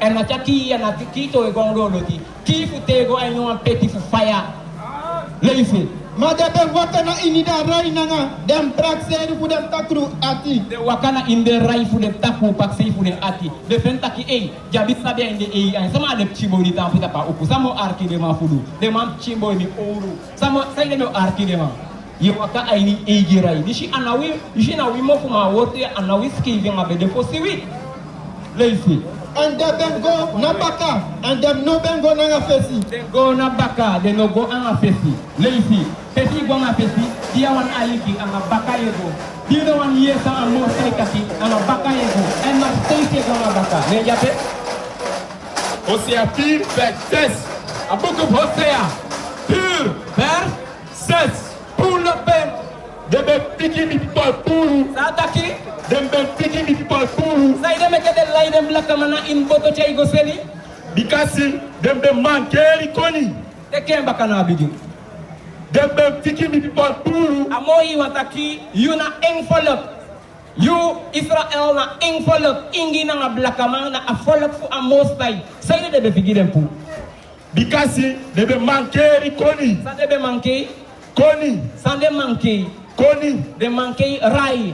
En na chaki ya na tikito e gondo loti. Ki futego ay no peti fu fire. Leise. Madame ben wakana inida rai nanga. Dem praxeri fu dem takru ati. De wakana in the rai fu de tapu paksi fu de ati. De fentaki e jabi sabe in the e ay sama de chimbo di tampu tapa uku. Samo arki de ma fudu. De mam chimbo ni oru. Samo sai de no arki de ma. Yo waka ay ni e girai. Dishi anawi mo fu ma wote anawi skivi ngabe de fo siwi. Leise. And dem ben go na baka. And dem no ben go nanga fesi. They go na baka, they no go anga fesi. Leisi, fesi go na fesi. Dia wan aliki anga baka yego. Dia wan yesa anga sai kasi anga baka yego. And na stay go na baka. Ne jape? Hosea 4 vers 16. A book of Hosea. Pur, vers 16. pour le pain. De be picking the people puru. Sa taki. Them been picking the people puru. Sa ide make the lie dem black man in boto chay go seli. Because them been man carry koni. Te kemba kana bigi. Them been picking the people puru. Amoyi wataki you na envelope. You Israel na envelope ingi na nga black man na a follow fu a most high. Sa ide de bigi dem pu. Because they been man carry koni. Sa de be manke. Koni. Sa de manke. Koni. De manke rai.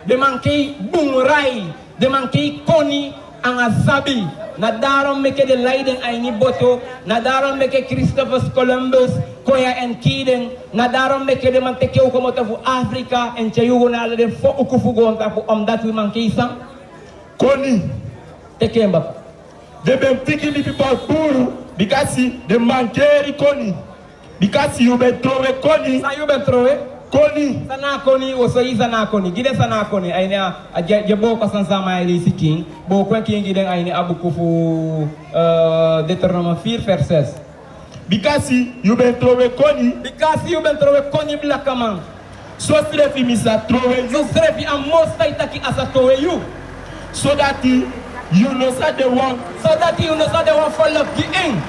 De manke bung rai. De manke koni ang asabi. Na darom meke de Leiden ay ni boto. Na darom meke Christopher Columbus. Koya en kiden. Na darom meke de man teke ukomota fu Afrika. En chayugo na ala de fo ukufugo om dat we manke isang. Koni. Teke mbap. They been picking the people puru. Because the man carry koni. Because you been throwing koni. Sa you betroe. Koni. Sana koni oso isa na koni gide sana koni aina je boko san sama ili siking boko king gide aina abukufu Deuteronomy 4 verses Because you been throwing koni. because you been throw koni black man So straight misa throwing you serve a most taki asa to you so that you know that the one so that you know that they want follow the end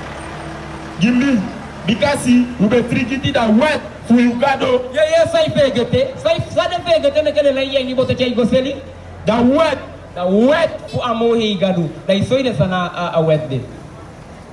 give me. Because you been treated that wet for you gado. yeah sai fegete sai de fegete me kele lai yengi boto chay go seli That wet. the wet fu amohi gadu dai soide sana a wet de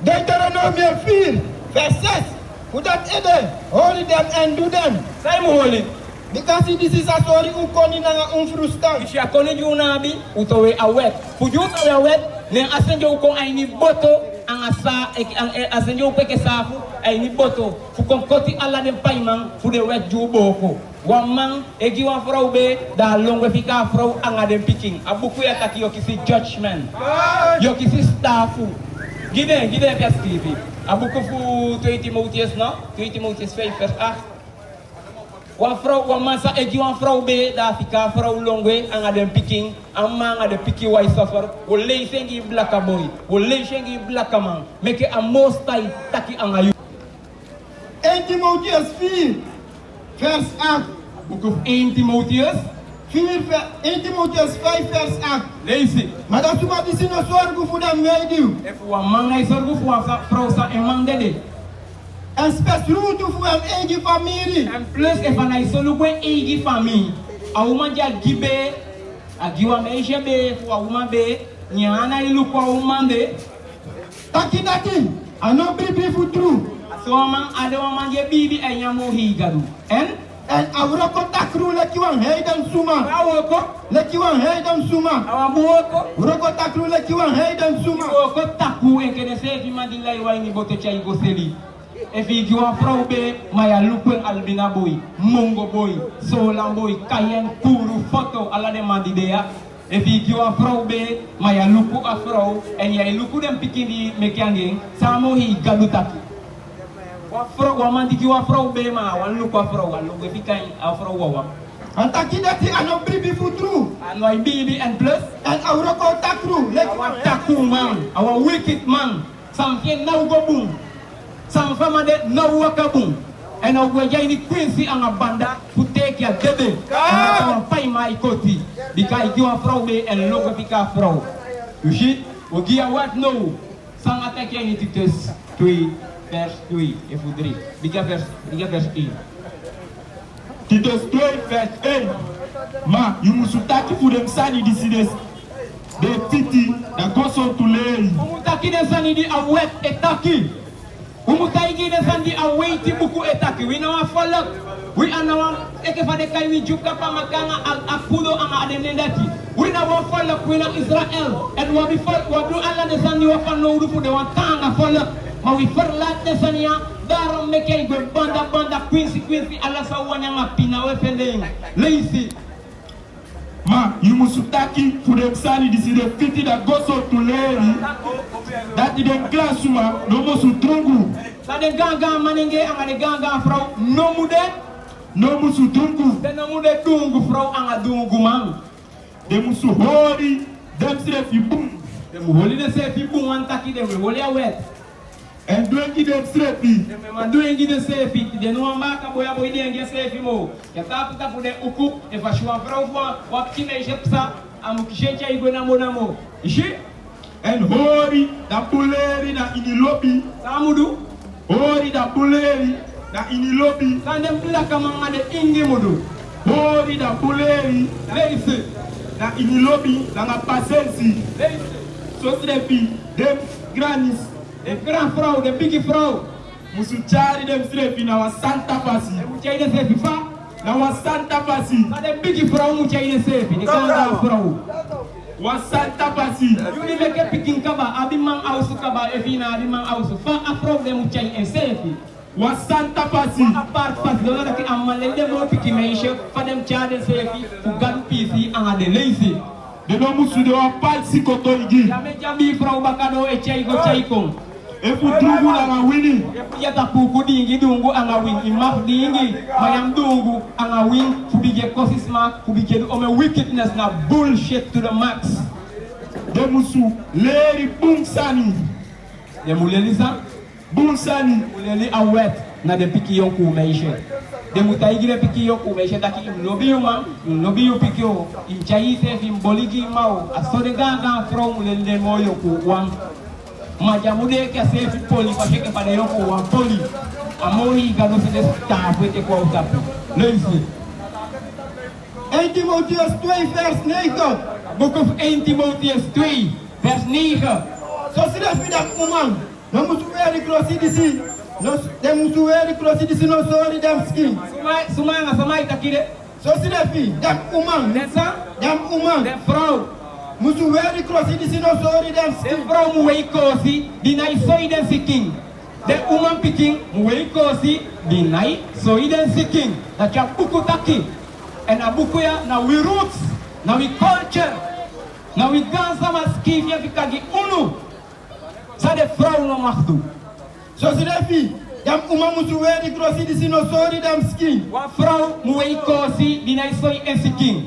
Deuteronomy 4, verse 6. Put that ede, hold them and do them. sai mo holi Because this is a story ukoni na unfrustan. Isha koni junabi utowe awet. Fujuto we awet ne asenjo uko aini boto ang asa ang asenjo upeke safu aini boto. Fukon koti ala dem paimang fude wet juboko. Wamang egi wan frau be da longwe fika frau ang adem picking. Abuku ya taki yokisi judgment. Yokisi staffu. Gide piaskivi. Abuku fu 2 Timotheus no? 2 Timotheus 5 verse 8. Wan vrouw, wan massa egi wan vrouw be, da fika vrouw longwe, ang adem picking, ang man adem picking wai suffer, wo leisengi blaka boy, wo leisengi blaka man, meke a mostai taki ang ayu. 1 Timotheus 4, verse 8. Book of 1 Timotheus, 1 Timotheus 5, verse 8. leisi. Maar dat is wat is in een zorg voor de medio. If wan man ay sorgu fu wan vrouw sa emang dede. En spesroute voor een eigen familie. En plus if an ay solu kwe egi fami, a woman ja gibe, a giwa meisje be, fu a woman be, nyana ilu kwa woman be, Taki dati, ano bribi futru. so man ade woman je bibi ay nyamo higadu. En En auroko takru leki wan heiden suma. awoko, Leki wan heiden suma. awabuoko, Uroko takru leki wan heiden suma. ko taku en kene se fi mandila iwa ni boto chay go seli. E fi giwa frau be maya lukwen albina boy, mongo boy, solan boy, kayen kuru foto ala de mandidea. E fi giwa frau be maya luku a frau en ya luku dem pikini mekiangeng samo hi galutaki. Wa frau wa mandi giwa frau be ma wan luku a frau wan luku fi kai a frau wa. En taki dati, ano bribi futru. Ano ay bibi and plus En auroko takru leki wan our taku man, our wicked man, something now go boom. Some family no waka boom. And our way Quincy ang banda who take your debe. And our pay my koti. Because you are from me and logo pika from. You see? We give what no. Some attack any Titus 3 verse 3 if we read. Biga verse 8. Titus 2 verse 8. Ma, you must taki for them sani disides. The titi that goes on to lay. Umutaki den sani di awet etaki. Umutaigi den sani di aweti buku etaki. We know a follow. We are now eke fa de kai we juka pa makanga apudo ang adenendati. We know a follow. We know Israel. And what we follow, what do Allah den sani wa fa no rupu de wa tanga follow. Ma we verlaat den sani ya. Daarom meke go banda Quincy Allah sa wanya ngapina we pendeng. Lazy. Ma, you must taki for them sani disides. Titi that goes on to lay. That is the class ma, no must trungu. Sa de ganga manenge ang de ganga frau no mude. No must trungu. De no mude dungu frau ang dungu man. They must holy them say if you boom. Dem holi de se fi bun wan taki dem holi a wet. En doengi dem strepi. Ma doengi de sefi, de no maka boya boy de sefi mo. Ya tapu de uku, e fa shwa vrouw wa kime jepsa, amu kishencha igo na mo. Ishi? En hori da buleri na inilobi. Samudu? Hori da buleri na inilobi. Sandem pula kama ngade ingi mudu. Hori da buleri Leise. na inilobi na nga pasensi. Leise. So strepi dem granis. De grand vrouw, de biggie vrouw. Musu chari dem strepi na wa santa pasi. De moet jij de sefi fa? Na wa santa pasi. Maar de biggie vrouw moet jij de sefi. De kanga vrouw. Wa santa pasi. Jullie leke pikin kaba, abimang ausu kaba, evina abimang ausu. Fa afro de moet jij een sefi. Wa santa pasi. Apart pas dona daki amale de mo piki meisje, fa dem chade sefi, fu gan pisi anga de leise. De no musu de wa palsi koto igi. Jame jambi vrouw bakado e chaiko chaiko. E fu dungu la nga wini. Yata puku dingi dungu anga win, imaf dingi, mayam dungu anga win, fu bige kosisma, fu bige du ome wickedness na bullshit to the max. De musu leri bung sani. De muleli sa? Bung sani. Muleli a wet na de piki yonku meisje. De mutaigire piki yonku meisje taki im lobi yu piki yo, im chayi sefi, im boligi mau, asode ganga from muleli de mo yoku wang. Majamude ke sefi poli, pa sheke pa de yonku wang poli. Amori gado se de staff wete kwa utapi. Leisi. 1 Timotheus 2 vers 9. Book of 1 Timotheus 2 vers 9. So strepi dat umang. No musu weri krosi disi. No dem musu weri krosi disi no sorry dem skin. Sumai nga samai takide. So strepi dem umang. Netsa? Dem umang. De vrouw. Musu weri krosi disi no sorry dem De skin. vrouw mu wei kosi, di nai soi den siking. De woman picking mu wei kosi, di nai soi den siking. Dat ya buku taki. En na buku ya, na we roots, na we culture, na we gansa maskif ya vikagi unu. Sa de vrouw no mag doen. So strepi dem umang musu weri krosi disi no sorry dem skin. Wa vrouw mu wei kosi, di nai soi en siking.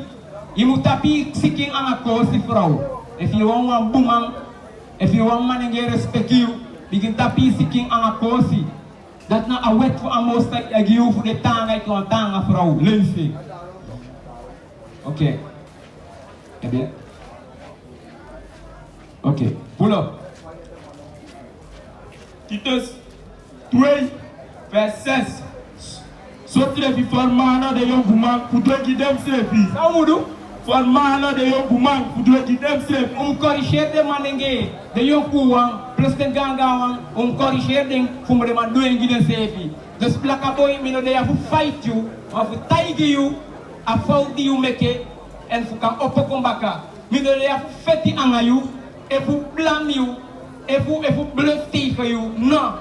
Je moet tapi siking aan a kosi vrouw. If you want one boeman, if you want man and get respect you, begin tapi siking aan a kosi. Dat na a wet voor a most like you voor de tanga ik een tanga vrouw. Lees. Oké. Oké. Oké. Pull up. Titus 2 vers 6. So trepi formana de yon buman kudweki dem strepi. Samudu. Formana de yon buman kudweki dem strepi. Corrigeer de manenge. De yokuwan. Plus de gangawan. Corrigeer de fumo de man doing giden sefi. Dus plaka boy mino de ya fu fight you. Maar fu taigi you. A fout die you make. En fu kan opokombaka. Mino de ya fu feti anga you. E fu blame you. E fu bluff tegen you. No.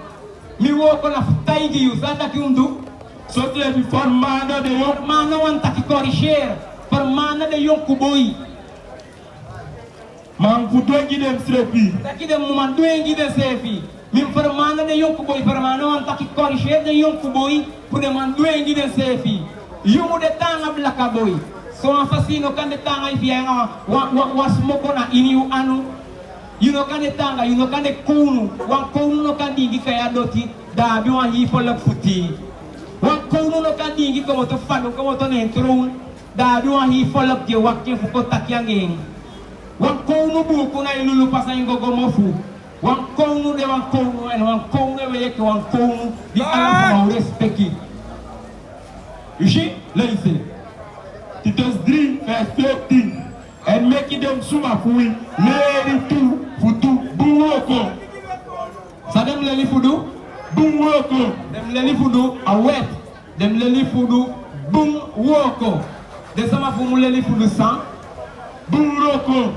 Mi woko na fu taigi you. Zata ki undu. So trepi formana de yon Formana wan taki corrigeer. Formana de yonku boy. man kudweki dem strepi. Taki de muman doengi de sefi. Min formana de yonku boy. Formana wan taki corrigeer de yonku boy. Pu de man doengi de sefi. Yumu de tanga blaka boy. So an fasino kan de tanga ifia nga was moko na ini u anu. You no kan de tanga, you no kan de kunu. Wan kunu no kan dingi kaya doti. Da bi wan yi follow futi. Wan kunu no kan dingi como to fanu, como to nentron. Da bi wan yi follow je wakke fuko takyangeng. Wan kunu buku na ilulu pasa ingo gomofu. Wan kunu de wan kunu en wan kunu de weke wan kunu di ala for respecti. You see? Listen. Titus 3 vers 13. En meki dem suma fui leri tu futu buwoko. Sa dem leli fudu? Buwoko. Dem leli fudu a wet. Dem leli fudu bum woko. De sama fumu leli fudu san. Buwoko.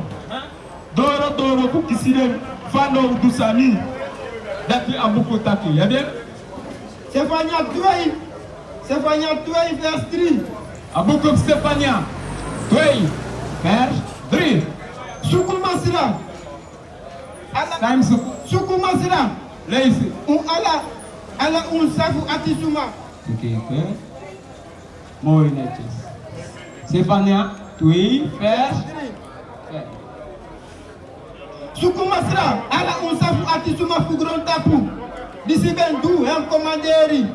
Doro doro kukisirem fano udusani. Dati abuku taki. Ya bien? Sefania 2. Sefania 2 vers 3. Abuku Stefania 2 vers 3. Suku masira. Time suku. Suku masira. Leisi. Ala safu atisuma. Okay. More netes. Stefania 2 vers 3. Suku masira. Ala safu atisuma fugron tapu. D'ici ben dou, hem commanderi.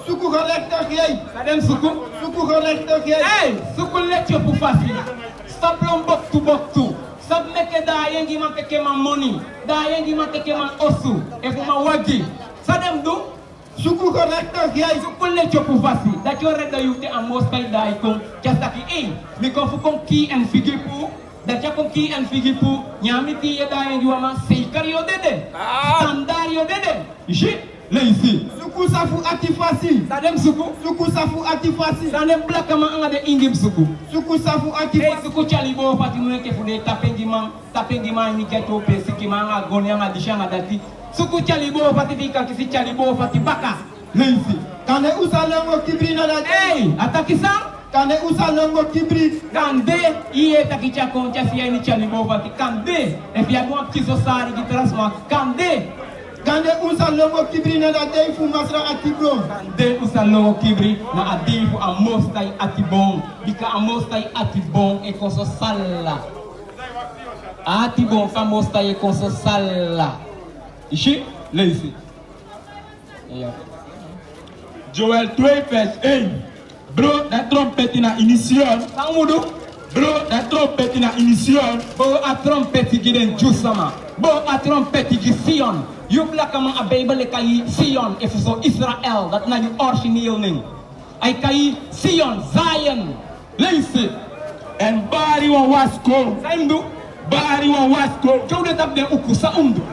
Suku collector yey. Sadem suku. Suku collector yey. Hey, suku let you pour facile. Stop long bok tu. Stop make da yengi man take man money. Da yengi man take man osu. E for man wagi. Sadem do. Suku collector yey. Suku let you pour facile. That you read the youth and most by da ikon. Just like hey, me kon fu kon key and figure pour. Dat je kon key and figure pour. Nyami ti ye da yengi wa man sei kario dede. Standard yo dede. Ishi. Lazy. Suku safu atifasi. Sadem suku. Suku safu atifasi. Sadem black ama anga de ingim suku. Suku safu Hey, atifasi. suku chali bo pati mwe ke fude tapengi man ni keto pesi ki man anga goni anga dishanga dati. Suku chali bo pati fika kisi chali bo pati baka. Lazy. Kane usalongo kibri na dati. Hey, atakisa? Kane usalongo kibri. Kande iye takicha koncha siya ni chali bo pati. Kande. Epi agwa kiso sari ki transma. Kande. Kane usalongo kibri na dati fu masra atibro. Kande usalongo kibri na adifu amostai atibong. Bika amostai atibong e konso sala. Atibong famostai e konso sala. Ishi? Lazy. Yeah. Joel 2 verse 1. Bro, dat trompet na initial. Sang mudu. Bro, dat trompet na initial. Bo a trompeti giden jusama. Bo a trompeti gi Sion. You black among a Bible kai Sion if so Israel that na you origineel ning. Ay kai Sion Zion. Lazy. En bari wa wasko. Saimdu. Bari wa wasko. Kau de tab de uku sa umdu.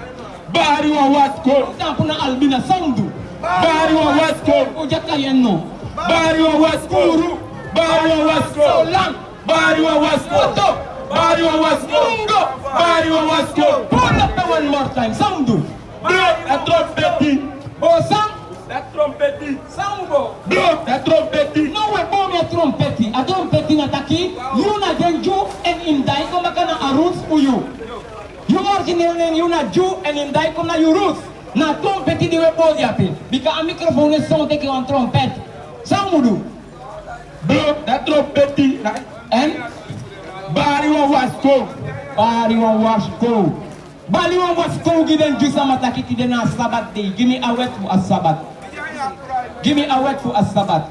Bari wa wasko. Tampuna albina saumdu. Bari wa wasko. Uja kayenno. Bari wa wasko. Bari wa wasko. Solang. Bari wa wasko. Bari wa wasko. Bari wa wasko. Pull up the one more time. Saumdu. Bro, dat trompeti. Oh sang. Dat trompeti. Saumbo. Bro, dat trompeti. No we bom ya trompeti. A trompeti na taki. You na genju en indai koma kana arus uyu. You original name you na Jew and indai koma you rus. Na trompeti di we bom ya pe. Bika a microphone is sound take on trompet. Samudu. Bro, dat trompeti. En Bari wa wasko. bari wa wasko. Bali wa wasko giden jusa matakiti den a Sabbath day. Give me a wet for a Sabbath. Give me a wet for a Sabbath.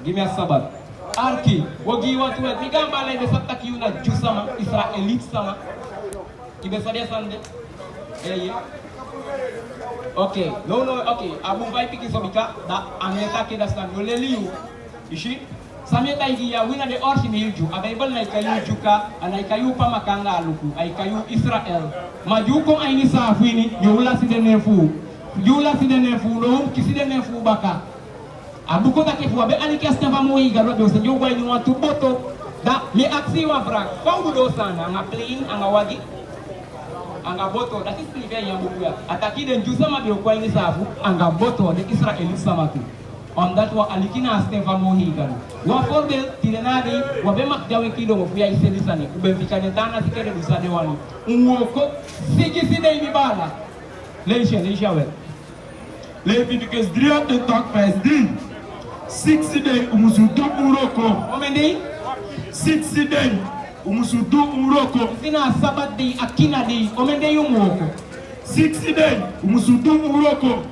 Give me a Sabbath. Arki, wagi watu wet. Migamba la ibe sataki una jusa ma Israelite sama. Ibe sadia sande. Okay, no, okay. Abu vai piki sobika da aneta ke da stand. Yo leliu. Ishi? Sameta ya wina de original ju. Abaibal na ikayu juka, ana ikayu pa makanga aluku. Ay kayu Israel. Majuko ay ni safini, yula si denefu. Yula si denefu, no kisi denefu baka. Abuko takefu abe ani kiasta pa mo iga ro do se yo gwa ni watu boto. Da mi aksi wa brak. Paudu do sana nga plain anga wagi. Anga boto that is prive ya buku ya. Ataki den jusa ma be kwa ni safu anga boto de Israel sama tu. On that wa alikina Stefan Mohigan. Wa forbel tirenadi wa be mak jawe kido mo fuya iseli sani ube fikane dana sikere dusade wani. Unwoko sigi side mi bala. Leisha we. Leviticus 3 de talk verse 3. 6 day umusudu uroko. Omendi 6 day umusudu uroko. sina Sabbath day akina day omendi yumwoko. 6 day umusudu uroko.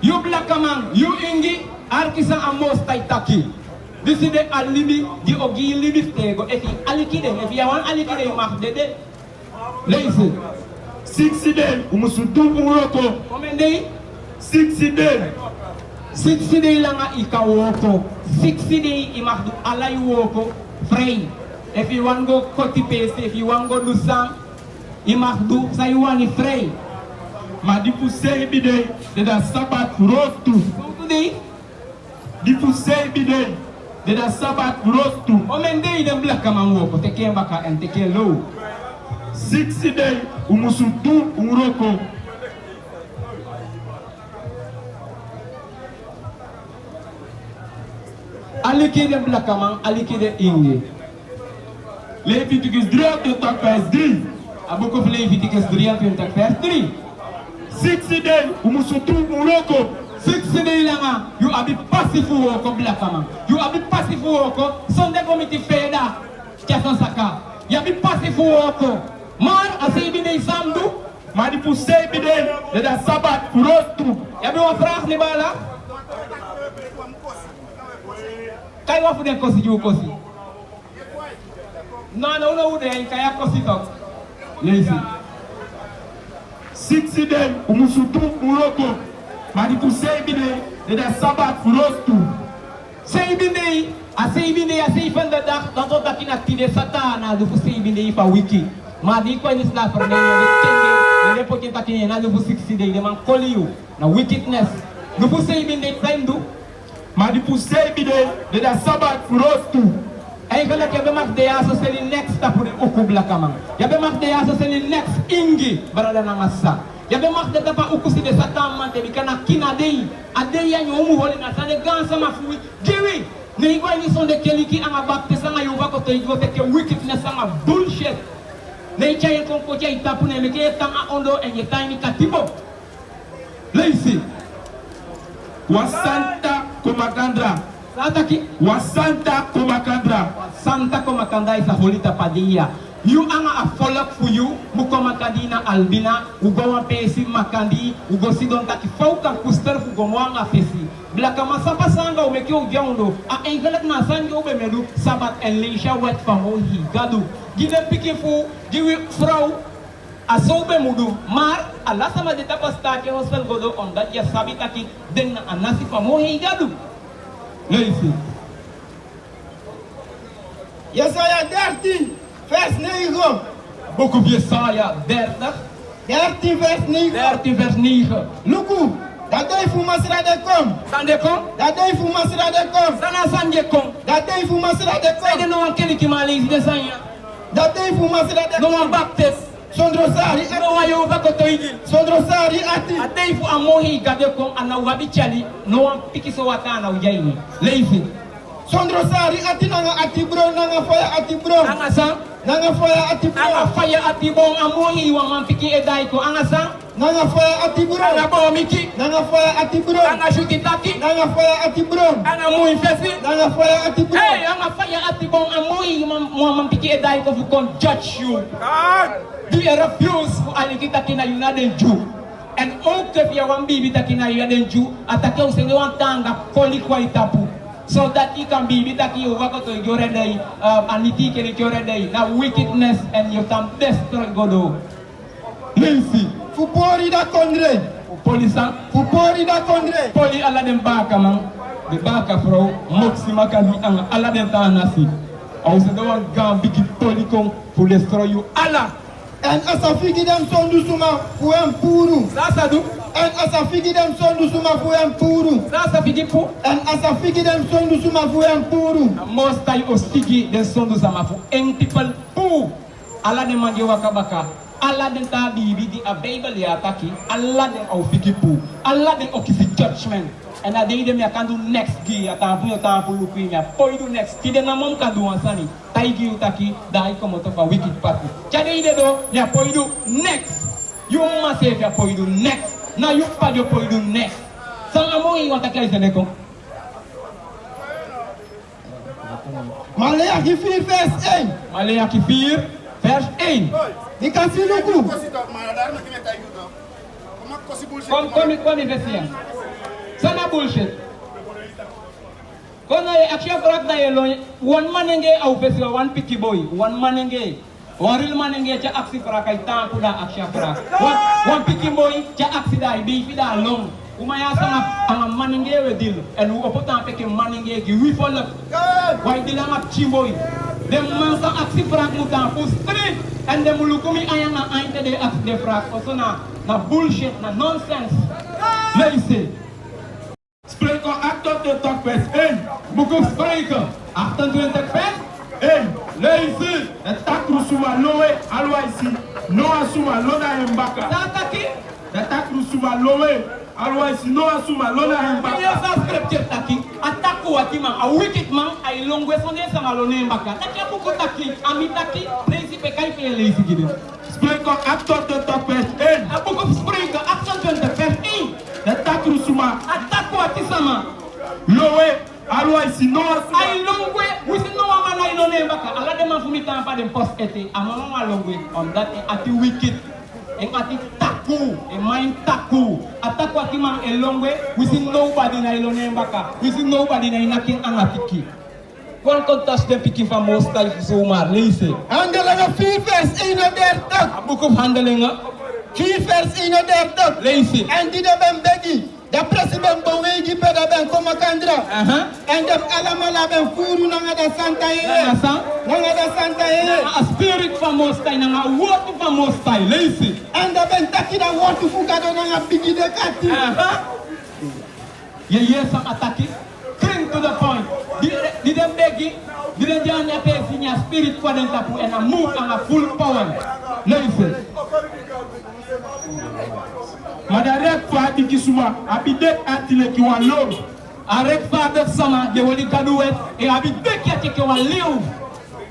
You black man, you ingi arkisa amos taitaki. This is the alibi, the ogi libi stego. Efi alikide, if you want alikide, you must dede. Lazy. 6 day umusudu uroko. Omendi 6 day. 60 day langa ikawoko. 60 day imahdu alay woko. Free. If you want go copy paste, if you want go do some, imahdu sa you want free. Ma di fu sei bidei de da Sabbath rostu. So today, Di fu sei bidei de da Sabbath rostu. omendi dem black man woko. Teke baka and teke low. 6 day umusudu uroko. Aliki dem black man, aliki de inge. Leviticus 3 de talk verse 3. Abuko Leviticus 3 verse 3. 6 day umusudu uroko. 60 day langa, you are the passive woko black man. You are the passive woko. Sunday committee feda. Jason Saka. You are the passive woko. Maar als je binnen de zam doet, Maar die poesei bide, de da sabat voor ons toe. je hebt een vraag niet bala? Kan je wat voor den kosi je kosi? Nou, nou, nou, kan je kosi toch? Lazy. 60 day, umusu tu uroko. Maar die poesei bide, de da sabat voor ons toe. Sei binde, a sei binde, a sei van de dag, dat tot dat in actieve satana, de voor sei binde van wiki. Maar die kon je slaap voor nee, de kenge, de repotje dat je na de voor 60 day, de man call you, na wickedness. De voor sei binde time do. Maar die poesei bide, de da sabat voor ons toe. Eigenlijk je mag de ja zo zijn next stap voor de okubla kaman. Je mag de ja zo zijn next ingi, brada na massa. Je mag de tapa ukusi de satan man te bikana kina dei. Adei ya nyomu holi na sane gansa mafui. Giwi. Ne igwa ni son de keliki anga bakte sanga yuva ko to igwa teke wickedness anga bullshit. Ne chaye kon ko chaye tapu ne meke tanga ondo en ye tiny katibo. Lazy. Wasanta Komakandra. Sataki. Wasanta Komakandra. Santa Komakanda is a holy tapadia. You anga a follow for you, Mukomakadina Albina, Ugowa Pesi Makandi, Ugo Sidon Taki Fauka Kuster Fugomwanga Pesi. Blakama Sapa Sanga Umekyo Gyondo, a Engelek Nasango Bemedu, Sabat and Leisha wet from Ohi, Gadu. Give them picking for, give Frau, a sobe mudu, Mar, a lasama de tapastake hostel godo on that Yasabitaki, then a nasi from Ohi Gadu. Lazy. Yes, I am dirty. Vers 9. Boek op Jesaja 30. 13 vers 9. 13 vers 9. Luku, dat dei fu masra de kom. Sande kom? Dat dei fu masra de kom. Sana sanje kom. Dat dei fu masra de Sai de kom. no an keli ki malezi de sanya. Dat dei fu masra de No kom. an baptes. Sondro sari, No an yo va ko toigi. sondro sari ati. Adei fu amohi gade kom ana wabi chali. No an piki so wata na ujaini. Lazy. Sondro sari ati nanga ati bro, nanga fire ati bro. Anga sang. Nanga fire ati Anga bro. fire ati bong amohi wa man piki edai ko. Anga sang. Nanga fire ati Anga bro. bo miki. Nanga fire ati bro. Anga shuti taki. Nanga fire ati bro. Anga mui fesi. Nanga fire ati bro. Hey, anga fire ati bong amohi wa man piki edai ko fu kon judge you. Do you refuse for alikita kina United Jew? And ook if you want baby takina United Jew, atake usenge wantanga koli kwa itapu. So that he can be taki wako to your day, aniti kene your day. Now wickedness and you can destroy Godo. Lazy. Fu pori da kondre. Polisan. Fu pori da kondre. Poli ala den baka man. De baka vrouw. Moxie makali ang ala den tanasi. Als ze dan gaan biki poli kom voor destroy you. Allah. En asa figi dem sondu suma fu em puru. Sasa do. En asa figi dem sondu suma fu em puru. Sasa bigi pu. En asa figi dem sondu suma fu em puru. Most time ostigi den sondu zamafu en people pu. Ala den manje wakabaka. Ala den ta bibi di a Bible ya taki. Ala den au figi pu. Ala den okisi judgment. And I did them I can do next gear. I can do looking at do next. Kide na mom can do ansani. Taigi utaki dai come to a wicked party. Chade ide do ya do next. You must save ya do next. Now you pad your do next. Sang amo i wataki is neko. Malaya ki 4 vers 1. Malaya ki 4 vers 1. Di kasi luku. Kom investir. Sana bullshit. Kono ye action brak da ye lo one manenge au pesi one picky boy one manenge one real manenge cha aksi brak ay tan kuda action brak one picky boy cha aksi da bi fi da long umaya sama ang manenge we deal and u opota peke manenge ki we follow why dilanga chimboy dem man sa aksi brak muta fu street and dem lukumi ayanga ainte de aksi de brak osona na bullshit na nonsense. Lazy. Spreken 28 vers 1. Boek of Spreuken 28 vers 1. Lazy. Het takru suma lowe alwa isi. Noa suma lona embaka. Sataki. Het takru suma lowe alwa isi. Noa suma lona Iyo embaka. sa scripture taki. Ataku wati man. A wicked man. A ilongwe sonde sa malone mbaka. Taki abuko taki. Ami taki. Lazy pe kai pe lazy gide. Spreken 28 vers 1. A book of Spreuken 28 vers 1. Het takru suma Ataku wati sama. lowe alwa isi. Noa suma. A ilongwe. Wisi no wama na ilone mbaka. Ala de man fumi tampa de en post ete amama malongwe omdat ati wicked en ati taku en mind taku ataku ati man elongwe we see nobody na ilone mbaka we see nobody na inakin angatiki kon kontas de piki famos tay zoomar lise Handelingen 4 vers 31. abuko handelinga 4 vers 31. lise En die ben begi. De president Bowegi peda ben koma kandra. En dem alamala ben furu nanga da Santa Ye. Nanga da Santa Ye. a spirit famos tay na word famos tay lise En de ben takida wotu fukado nanga bigi de kati. ye sam attaque cling to the point di dem begi di dem jani ate sinya spirit kwa den tapu and a move and a full power lise Madarek fa di kisuma abide atile ki wan lo. arek fa de sama de woli kaduet e abi beki ate ke wan liu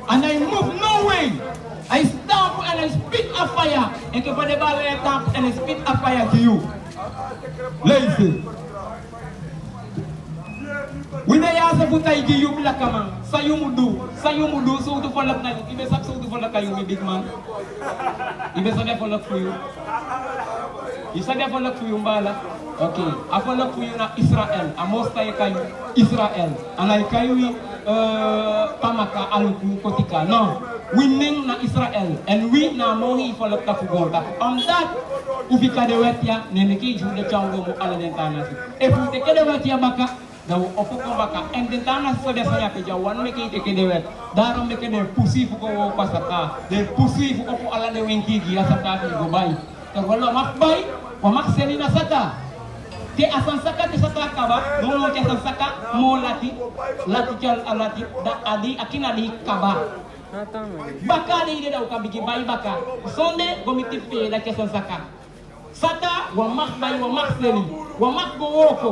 and I move no way I stamp and I spit a fire and ke pade bale tap and I spit a fire to you lise wina ya sa putay gi yu blakaman sayumudu so to follow na ibe sak so to follow kayo mi big man ibe sa follow for you isa de follow for you mbala okay a follow for you na Israel amos tay kayo Israel anay kayo pamaka aluku kotika no winning na Israel and we na mohi follow ta fugota on that ufika de wetia neneki jude chango mo ala dentana e pute ke de wetia baka daw opuko baka and then tana so de saya ke jawan me ke dewet daro me ke de pusi fuko wo pasaka de pusi fuko po ala de wenki gi asaka ki go bai to wala makbai wa makseni na saka te asan saka te saka kaba no ke asan saka mo lati jal alati da adi akina di kaba baka de daw ka bigi bai baka sonde gomiti pe da ke asan saka saka wa makbai wa makseni wa makbo woko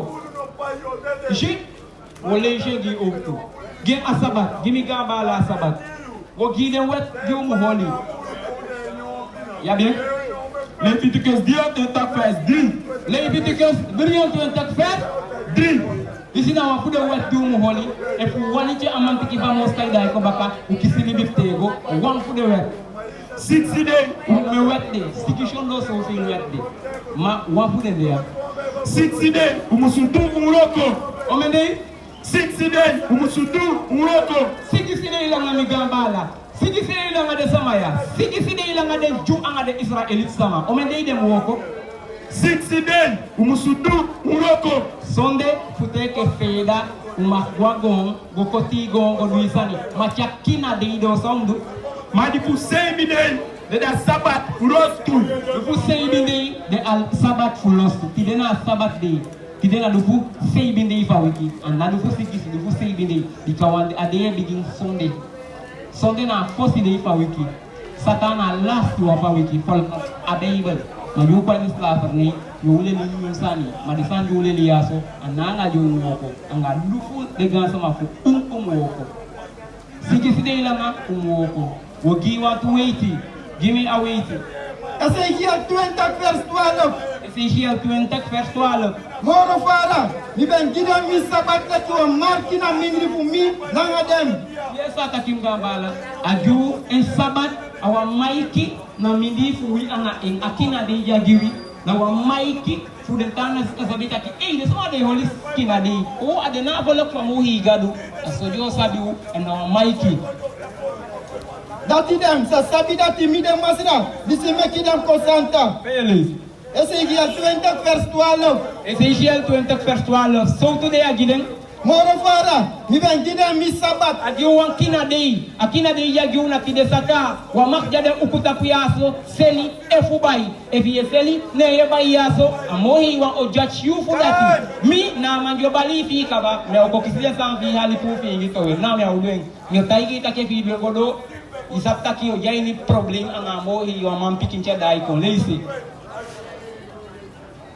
Ishi, wole ishe gi oktu. Gen asabat, gimi gambala asabat. Go giden wet, gi umuholi. Ya bien? Leviticus 10 vers 10. Leviticus 10 vers 10. Isi na wafude wet gi umuholi. E fu wani che amantiki vamos kaida ko baka, ukisini biftego, wan fude wet. 60 days. Me wet de, stikishon do so fi wet de. Ma wafude de ya. 60 days. Umusutu umuloko. Omende 60 days. Umusutu umuloko. Sigi side ilanga mi gambala. Sigi side ilanga de samaya. Sigi side ilanga de ju anga de Israelit sama. Omende dem woko. 60 days. Umusutu umuloko. Sonde futeke feda umakwagon gokotigon goduisani. Machakina de ido sondu. Madi fu 6 days. De da sabat rostu. Dufu seibinde de al sabat fulostu. Tidena sabat de. Tidena dufu seibinde ifa wiki. Anda dufu sikisi dufu seibinde. Dikawande adeye begin Sunday. Sunday na fosi de ifa wiki. Satana last wa wiki. Fol abeibel. Mayupa ni slaver ni. Yule ni yusani. Madisan yule liyaso. Ananga jonu woko. Anga dufu de gansa mafu. Woko. Sikisi de ilanga woko. Wogi want to wait. Give me a waiting. Ezekiel 20 vers 12. Ezekiel 20 vers 12. Moro fara, mi ben gidan mi sabat la tuwa marki na mingri fu mi nanga dem. Yes, atakim gambala. Aju en sabat awa maiki na mindi fu wi anga en akina de yagiwi na wa maiki fu den tana sabita ki this one de holy kina de o adena bolok fa mo hi gadu asojo sabiu en na maiki. Dati dem sa sabi dati mi dem masina disi meki dem konsanta. Pelis. Ezekiel 20 vers 12. Ezekiel 20 vers 12. So today agiden Moro fara, mi ben gidan mi sabat. Aju wan akina de yagi una kide saka wa makjade ukuta piaso seli efubai efi seli ne yebai yaso amohi wa ojach yu fulati mi na manjo bali fi kaba me okokisia san fi hali fu fi ngito na me awden mi taigi take fi godo isapta ki o yaini problem anga mohi wa mampikin cha dai kon leisi.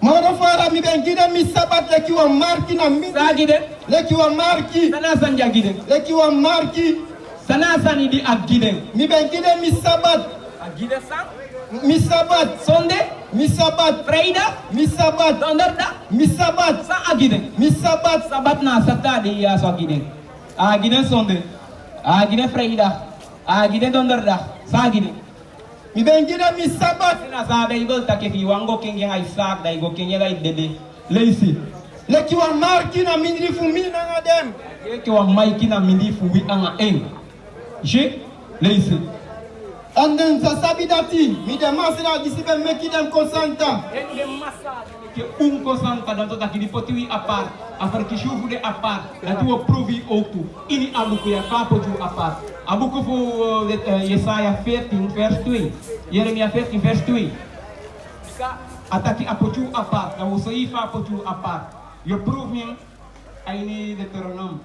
Moro fara mi ben gidan mi sabat leki wa marki na mi. Sagide Leki wa marki. sana sanja giden Leki wa marki. sana sani di agiden Mi ben gidan mi sabat. agide san Mi sabat. sonde Mi sabat. freida Mi sabat. dondarda Mi sabat. sa agiden Mi sabat. sabat na sakta de ya so agiden agiden sonde agiden freida gide donderdag. Sa gide. Mi ben gide mi sabat. Sina sa be ibel take fi wango kengi ngai sak dai go kengi ngai dede. Leisi. Leki wa marki na mindri fu mi na ngadem. Ki wa maiki na mindi fu wi anga eng. Je leisi. Anden sa sabidati mi de masira disipe meki dem konsanta. En de massa ke konsanta dan tota ki di poti wi apart. Afar ki shufu de apart. La tu provi outu. Ini abuku ya papo ju apart. Abuku fu Yesaya 14 vers 2. Yeremia 14 vers 2. Ataki apochu apart. Na usaifa apochu apart. You prove me I need Deuteronomy.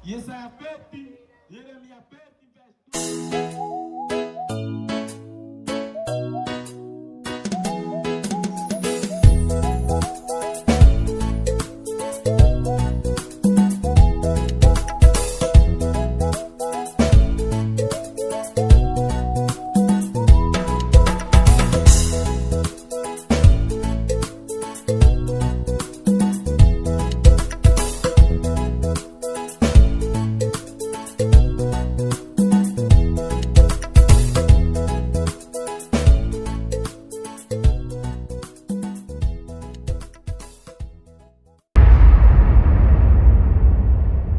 Yesaya 14, Yeremia 14 vers 2.